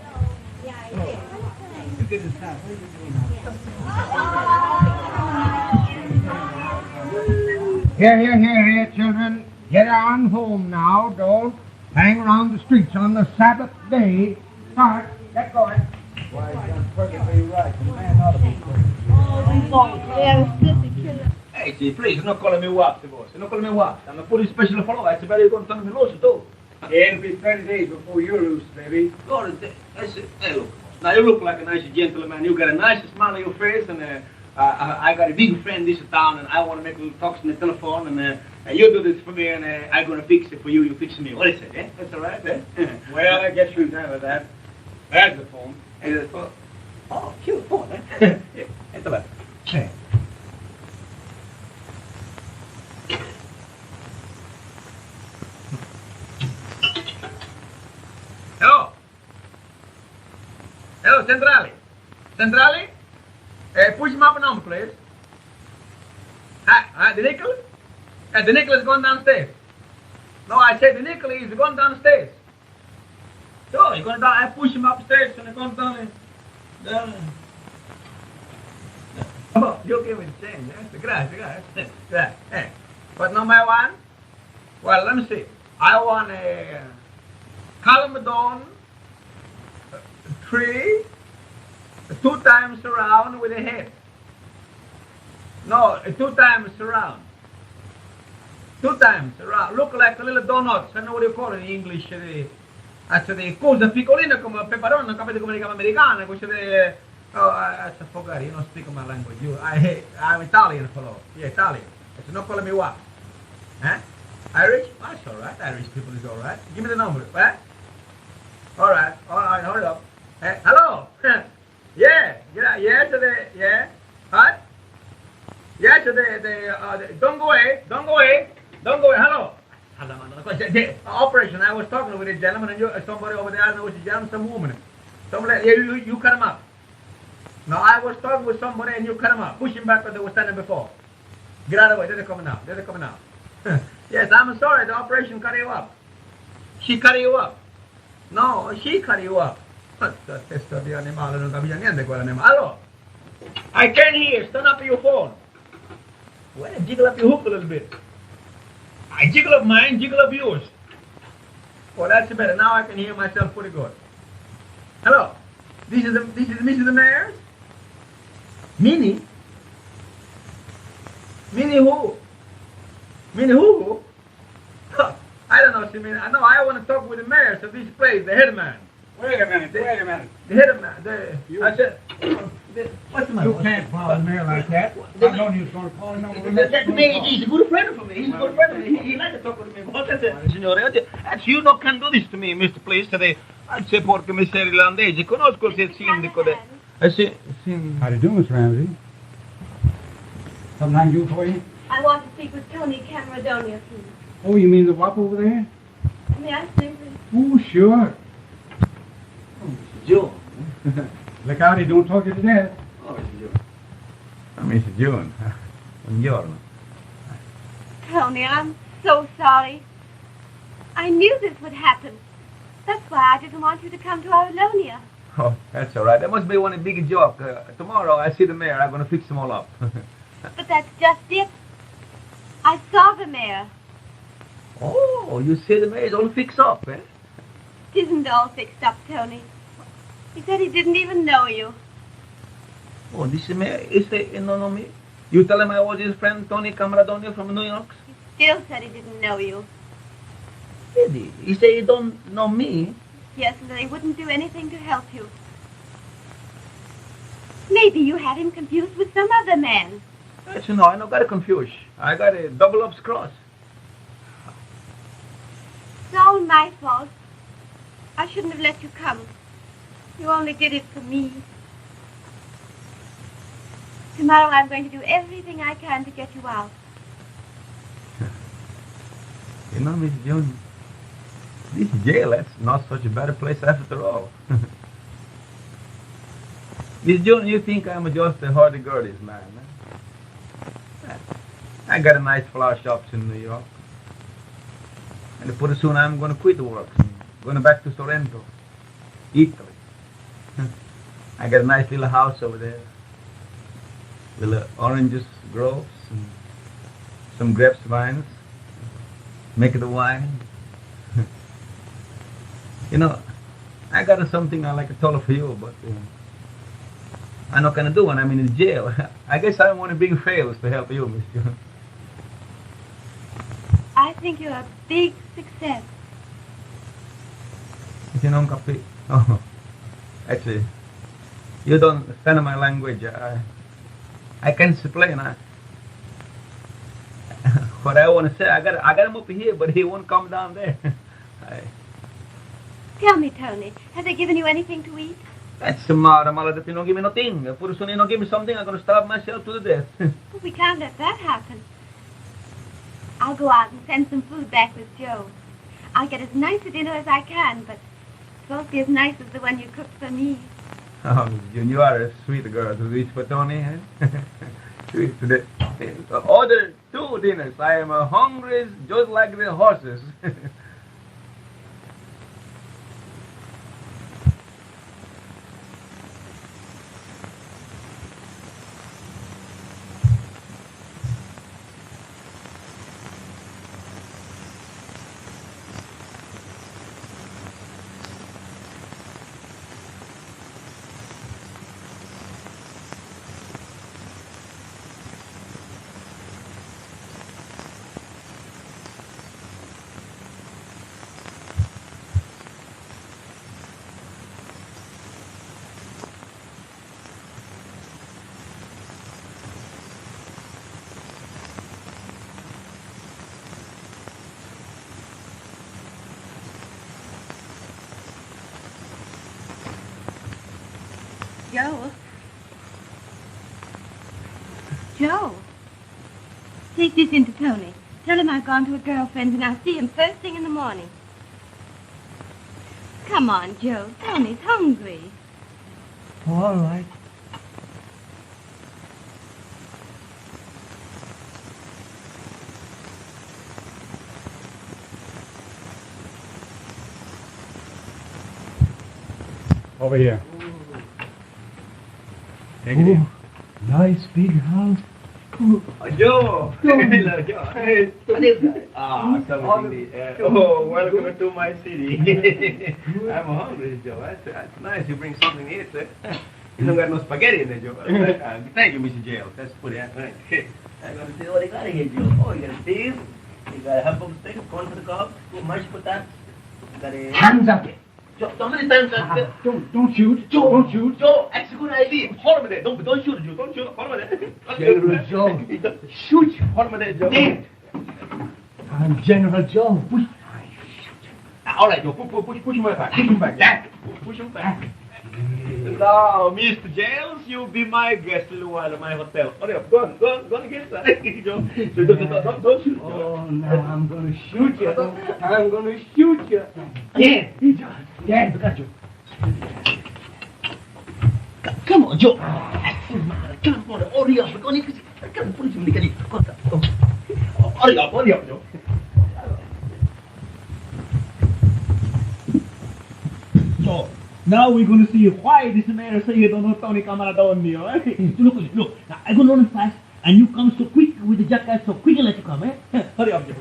Here, children. Get on home now. Don't hang around the streets on the Sabbath day. Start. Get going. Why, that's perfectly right. The man ought to be Hey, see, please, you're not calling me Waps, boss. You're not calling me Waps. I'm a police special follow. I said, you're going to turn me loose, too. It'll be 30 days before you're loose, baby. Lord, I said, hey, look. Now, you look like a nice gentleman. You got a nice smile on your face, and I got a big friend in this town, and I want to make little talks on the telephone, and you do this for me, and I'm going to fix it for you. You fix me. What is it, eh? That's all right, eh? Well, I guess you'd have that. There's the phone. And the phone. Oh, cute phone, eh? Yeah, that's all right. Hey. Hello. Hello, Centrale. Centrale? Push him up and on, please. Hi, the nickel? The nickel is going downstairs. No, I said the nickel is going downstairs. So, you're going down, I push him upstairs and I'm going down. Oh, you give me the change, eh? Grazie. Eh. But number one, well, let me see. I want a Calamodon tree 2 times around with a head. No, 2 times around. 2 times around. Look like a little donuts. I don't know what you call it in English. Cose piccoline come peperone, capite come le chiama americane, queste I forgot, you don't speak my language. I'm Italian fellow. Yeah, Italian. It's not calling me what? Huh? Irish? That's all right. Irish people is all right. Give me the number, right? All right, hold up. Hey, hello? Yeah, what? Yeah, don't go away, hello. The operation, I was talking with a gentleman, and somebody over there, I don't know which gentleman, some woman. Somebody, you cut him up. No, I was talking with somebody, and you cut him up. Push him back where they were standing before. Get out of the way, they're coming out. Yes, I'm sorry, the operation cut you up. She cut you up. No, she cut you up. Testa di animale, non capisce niente quell'animale. Allora, I can't hear. Stand up your phone. Well, jiggle up your hook a little bit. I jiggle up mine, jiggle up yours. Well, that's better. Now I can hear myself pretty good. Hello. This is Mrs. Mayor's? Minnie? Minnie who? Minnie who? I don't know. I want to talk with the mayor of this place, the head man. Wait a minute. The head man. I said, what's the matter? You can't follow the mayor like that. I know you was going to call him over. He's a good friend of me. He likes to talk with me. Signore, you not can do this to me, Mr. Police. C'è porco messere irlandese. Conosco il sindaco. How do you do, Miss Ramsey? Something I can do for you? I want to speak with Tony Cameradonia, please. Oh, you mean the wop over there? May I speak with... Oh, sure. Oh, Mr. Joe. Look out, he don't talk you to death. Oh, Mr. Joe. Mr. June. Buongiorno. Tony, I'm so sorry. I knew this would happen. That's why I didn't want you to come to Avalonia. Oh, that's all right. That must be one big joke. Tomorrow I see the mayor. I'm going to fix them all up. But that's just it. I saw the mayor. Oh, you see the mayor's all fixed up, eh? It isn't all fixed up, Tony. He said he didn't even know you. Oh, this is me. He say he don't know me. You tell him I was his friend Tony Camaradoni from New York? He still said he didn't know you. Did he? He say he don't know me. Yes, and that he wouldn't do anything to help you. Maybe you had him confused with some other man. Yes, you know, I don't got it confused. I got a double ups cross. It's all my fault. I shouldn't have let you come. You only did it for me. Tomorrow I'm going to do everything I can to get you out. You know, Miss June, this jail, that's not such a bad place after all. Miss June, you think I'm just a hurdy-gurdy's man, huh? I got a nice flower shops in New York. And pretty soon I'm going to quit the works. Going back to Sorrento, Italy. I got a nice little house over there. Little oranges groves and some grapes vines. Make the wine. You know, I got something I like to tell for you, but I'm not going to do when I'm in jail. I guess I'm one of the big fails to help you, Miss Jones. I think you're a big success. You don't copy. Oh, actually, you don't understand my language. I can't explain. What I want to say, I got him up here, but he won't come down there. Tell me, Tony, have they given you anything to eat? That's the matter, that you don't give me nothing. Pretty soon you don't give me something, I'm going to starve myself to the death. Well, we can't let that happen. I'll go out and send some food back with Joe. I'll get as nice a dinner as I can, but it won't be as nice as the one you cooked for me. Oh, June, you are a sweet girl to reach for Tony, eh? Sweet today. Order 2 dinners. I am hungry just like the horses. Joe? Joe? Take this in to Tony. Tell him I've gone to a girlfriend's and I'll see him first thing in the morning. Come on, Joe. Tony's hungry. Oh, all right. Over here. Take it in. Nice big house. Joe! Hello, Joe. Hey, what is that? Something. Welcome to my city. I'm hungry, Joe. That's nice. You bring something here, sir. You don't got no spaghetti in there, Joe. Thank you, Mr. Jail. That's pretty right. I'm going to see what you got here, Joe. Oh, you got a cheese. You got a hamburger steak, corn for the cob, mashed potatoes. You got a... Hands up! Joe, how many times Don't shoot. Joe, don't shoot. Joe, that's a good idea. Hold me there. Don't shoot, Joe. Don't shoot. Hold me there. General Joe. Shoot you. Hold me there, Joe. Dead. I'm General Joe. Push. All right, Joe. Push him back. Push him back. Jack. Push him back. Now, Mr. Jails, you'll be my guest a little while at my hotel. Hurry up. Go on, get inside. Joe. Don't shoot, Joe. Oh, no, I'm going to shoot you. I'm going to shoot you. Dead. Dead. Look at you. Come on, Joe. Come on, hurry up. Come on, put him in. Hurry up, Joe. So, now we're going to see why this man say you don't know Tony Camaradoni, right? Look. Now, I'm going to run fast, and you come so quick with the jackass, so quick and let you come, eh? Hurry up, Joe.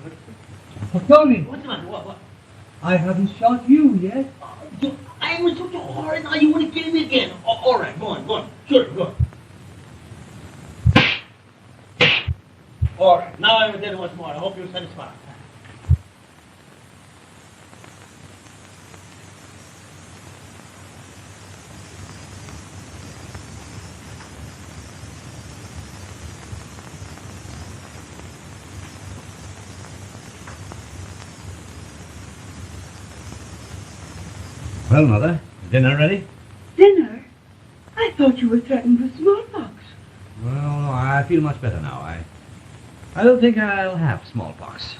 Tony. What's the matter? What? I haven't shot you yet. I was so hard now. You want to kill me again? All right, go on. Sure, go on. All right, now I will tell you once more. I hope you're satisfied. Well, Mother, dinner ready? Dinner? I thought you were threatened with smallpox. Well, no, I feel much better now. I don't think I'll have smallpox.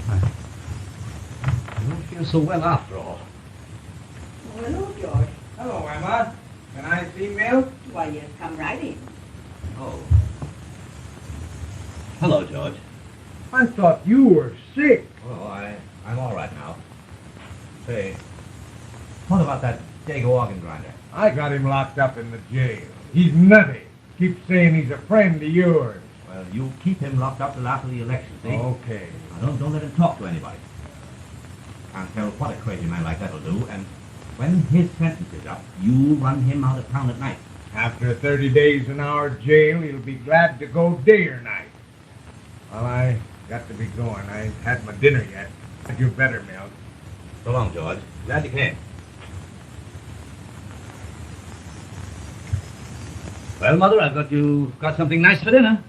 I don't feel so well after all. Oh, hello, George. Hello, Emma. Can I see milk? Why, yes, come right in. Oh. Hello, George. I thought you were sick. Oh, I'm all right now. Say, what about that Dago organ grinder? I got him locked up in the jail. He's nutty. Keeps saying he's a friend of yours. Well, you keep him locked up till after the election, see? Okay. Now, don't let him talk to anybody. Can't tell what a crazy man like that'll do, and when his sentence is up, you run him out of town at night. After 30 days in our jail, he'll be glad to go day or night. Well, I got to be going. I ain't had my dinner yet. You better, Milk. So long, George. Glad you came. Well, Mother, I've got something nice for dinner.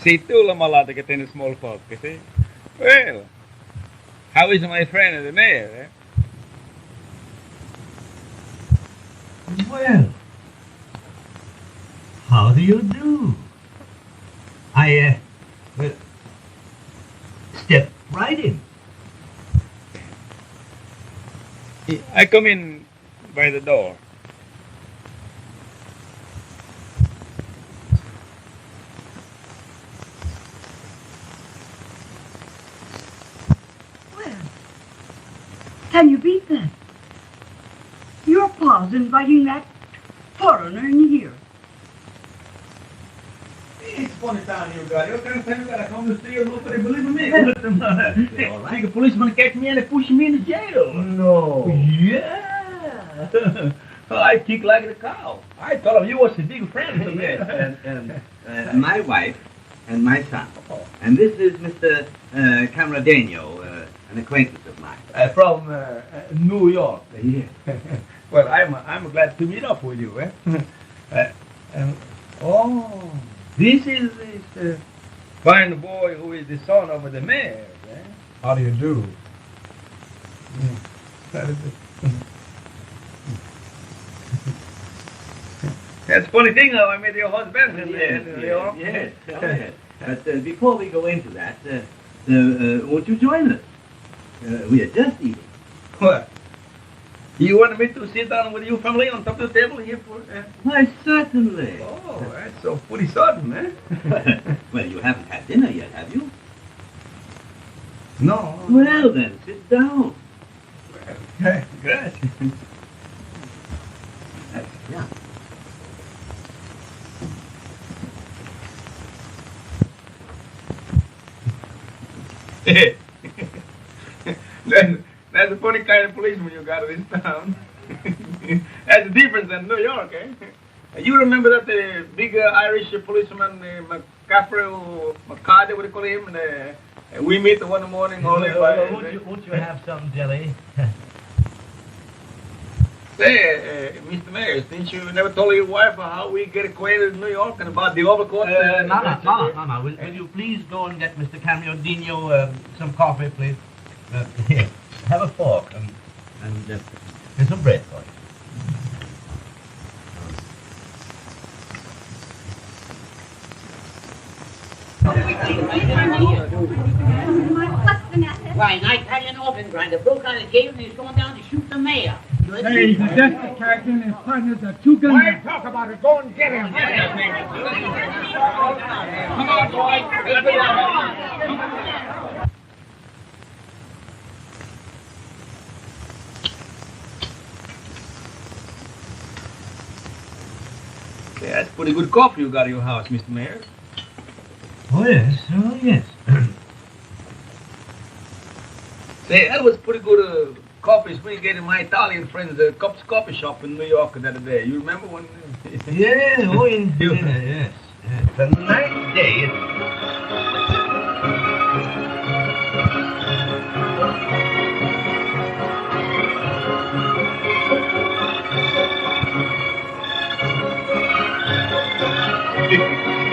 See, tu la malata che tiene smallpox, see? Well, how is my friend the mayor, eh? Well, how do you do? Well, step right in. I come in by the door. Can you beat that? Your pa's inviting that foreigner in here. It's funny town you got. You can't tell me that I come to steal. Nobody believe in me. Listen, think a policeman catch me and they push me in the jail. No. Yeah. I kick like a cow. I thought of you as a big friend to me. Yes, and my wife and my son. And this is Mr. Camaradeno, an acquaintance of mine. From New York. Yeah. Well, I'm glad to meet up with you. Oh, this is this fine boy who is the son of the mayor. Eh? How do you do? That's a funny thing how I met your husband in New York. Yes. But before we go into that, won't you join us? We are just eating. What? You want me to sit down with your family on top of the table here for... Why, certainly. Oh, that's so pretty sudden, eh? Well, you haven't had dinner yet, have you? No. Well, then, sit down. Well, good. Yeah. That's a funny kind of policeman you got in this town. That's a difference than New York, eh? You remember that the big Irish policeman, McCaffrey or McCarty, what do you call him? And we meet one morning. Won't you have some jelly? Say, Mr. Mayor, didn't you never told your wife how we get acquainted in New York and about the overcoat? Mama, will you please go and get Mr. Camaradeno some coffee, please? Here, have a fork and some bread for you. Why, an Italian organ grinder broke out of jail and he's going down to shoot the mayor. Hey, that's the captain and partners are two guns. Why talk about it? Go and get him. Come on, boys. Yeah, that's pretty good coffee you got in your house, Mr. Mayor. Oh, yes. Oh, yes. Say, that was pretty good coffees we get in my Italian friend's Cups Coffee Shop in New York the other day. You remember when? Yeah, oh, yes. Yes. It's a nice day.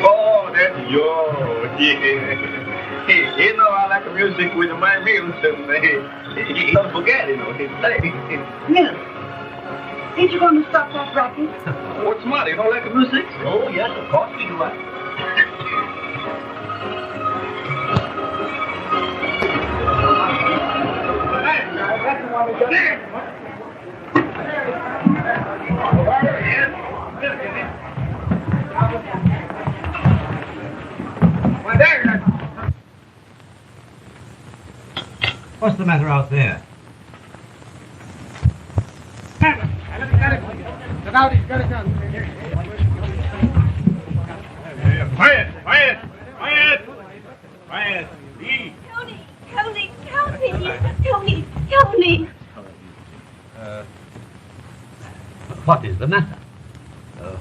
Oh, that's yours. Yeah. You know I like music with my meals, and don't forget, you know, he plays. Yes. Ain't you going to stop that racket? What's the matter? You don't like the music? Oh, yes, of course we do. What's the matter out there? Look out, he's got a gun. Quiet, quiet, quiet, quiet. Leave. Tony! What is the matter?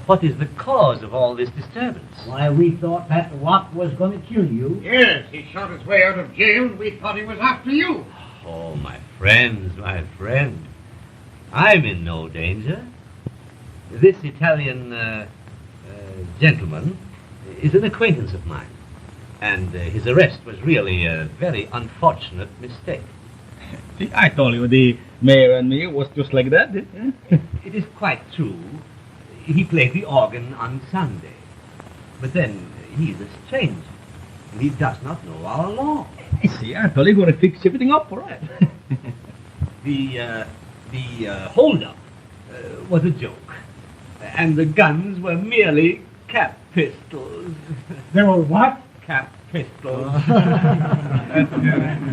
What is the cause of all this disturbance? Why, we thought that lot was going to kill you. Yes, he shot his way out of jail and we thought he was after you. Oh, my friends, my friend. I'm in no danger. This Italian gentleman is an acquaintance of mine, and his arrest was really a very unfortunate mistake. See, I told you the mayor and me was just like that. It is quite true. He played the organ on Sunday, but then he's a stranger, and he does not know our law. See, I told you going to fix everything up, all right. The hold-up was a joke, and the guns were merely cap pistols. They were what? Cap pistols.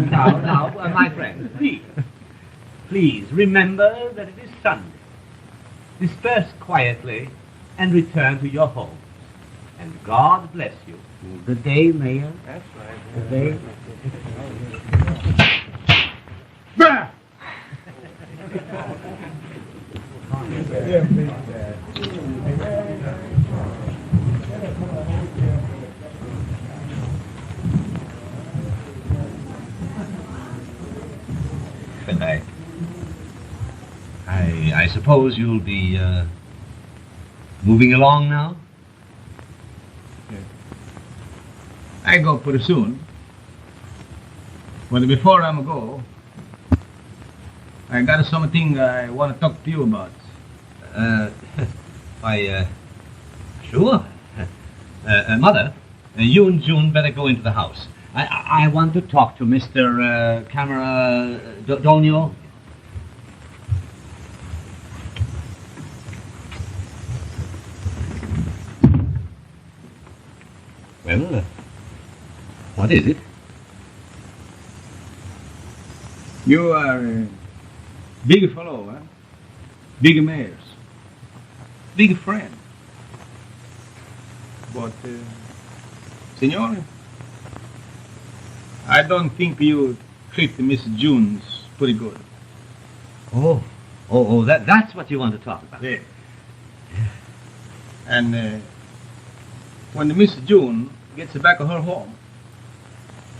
Now, my friends, please remember that it is Sunday. Disperse quietly and return to your homes. And God bless you. Good day, Mayor. That's right. Good day. Bah! I suppose you'll be moving along now? I go pretty soon. But before I go, I got something I want to talk to you about. Sure. Mother, you and June better go into the house. I want to talk to Mr. Camera Donio. Well, what is it? You are a big fellow, huh? Big mayors. Big friend. But, Senor, I don't think you treat Miss June's pretty good. That's what you want to talk about. Yeah. And when the Miss June gets back to her home,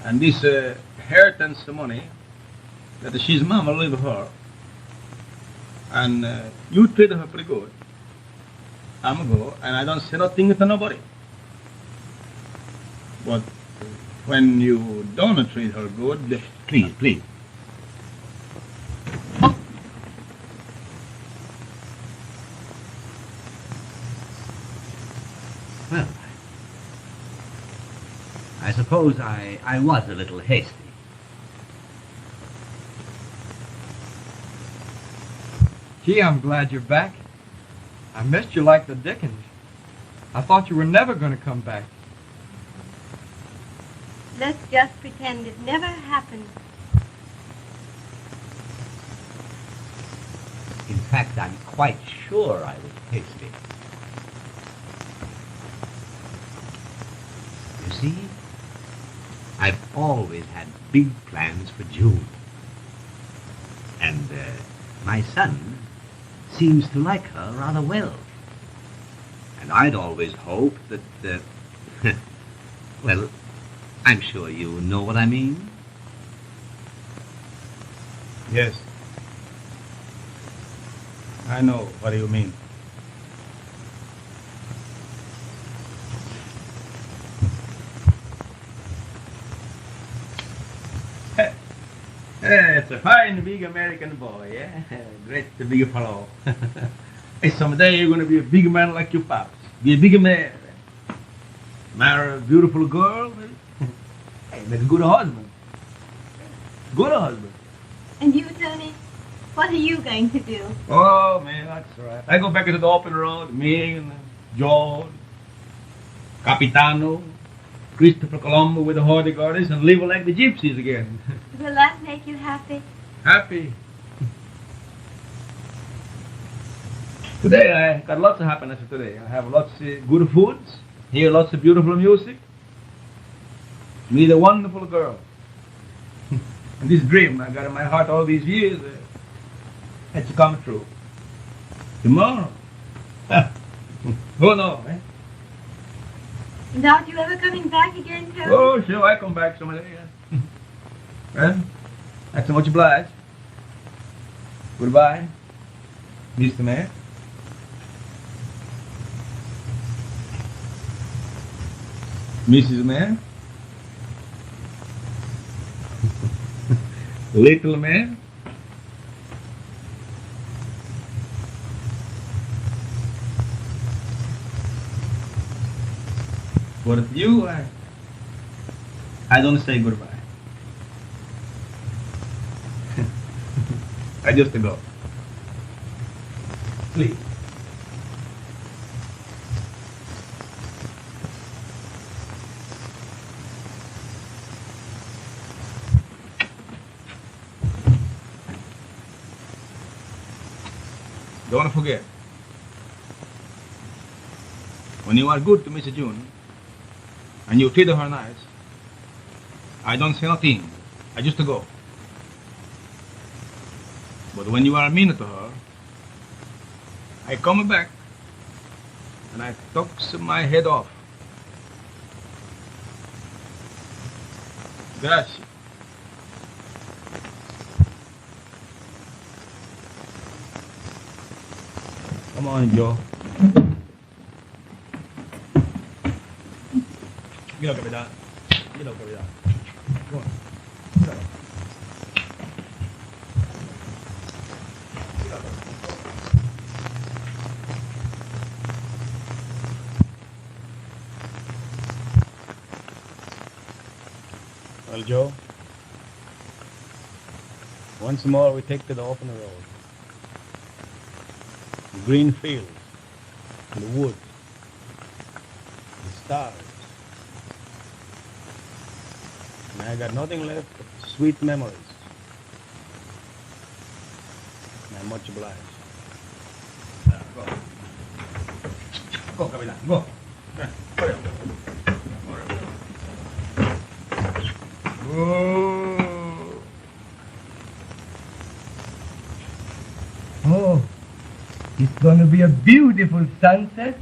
and this inheritance money that she's mama leave her, and you treat her pretty good, I'm go, and I don't say nothing to nobody. But when you don't treat her good, Please. Well, I suppose I was a little hasty. Gee, I'm glad you're back. I missed you like the dickens. I thought you were never going to come back. Let's just pretend it never happened. In fact, I'm quite sure I was tasty. You see, I've always had big plans for June. And my son seems to like her rather well. And I'd always hoped that, well, I'm sure you know what I mean. Yes. I know what you mean. It's a fine big American boy, yeah? Great big fellow. Hey, someday you're going to be a big man like your pops. Be a big man. Marry a beautiful girl. Hey, make a good husband. Good husband. And you, Tony? What are you going to do? Oh, man, that's right. I go back into the open road. Me and George, Capitano, Christopher Colombo with the Hortigoddess, and live like the gypsies again. Will that make you happy? Happy. Today I got lots of happiness today. I have lots of good foods, hear lots of beautiful music, meet a wonderful girl. And this dream I got in my heart all these years, had to come true. Tomorrow. Who knows, eh? And aren't you ever coming back again, Tony? Oh, sure, I come back someday, yeah. Well, that's so much obliged. Goodbye, Mr. Mayor. Mrs. Mayor. Little Mayor. But if you, I don't say goodbye. I just go. Please. Don't forget, when you are good to Mrs. June, and you treat her nice, I don't say nothing. I just go. But when you are mean to her, I come back and I talks my head off. Gracias. Come on, Joe. Get up, Capitán. Get up, Capitán. Come on. Get up. Get up. Well, Joe, once more we take to the open road. The green fields, and the woods, the stars. And I got nothing left but sweet memories. And I'm much obliged. Go. Go, Capitán. Go. Hurry up. Oh, it's going to be a beautiful sunset.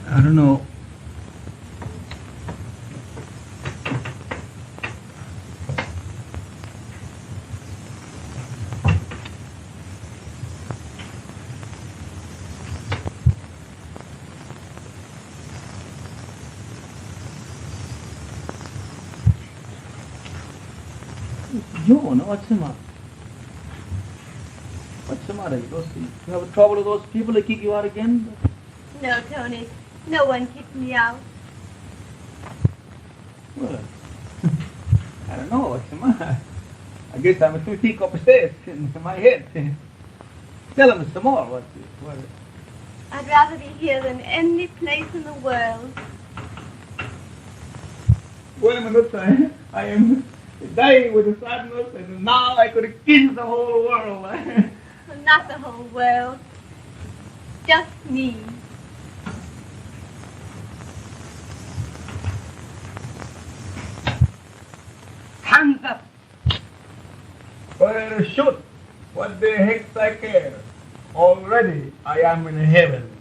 I don't know. Joe, no, what's the matter? What's the matter? You have trouble with those people that kick you out again? No, Tony. No one kicked me out. Well, I don't know. What's the matter? I guess I'm too thick upstairs in my head. Tell him some more. What? I'd rather be here than any place in the world. Wait a minute. I am dying with the sadness, and now I could kiss the whole world. Not the whole world. Just me. Hands up! Well, shoot! What the heck I care? Already I am in heaven.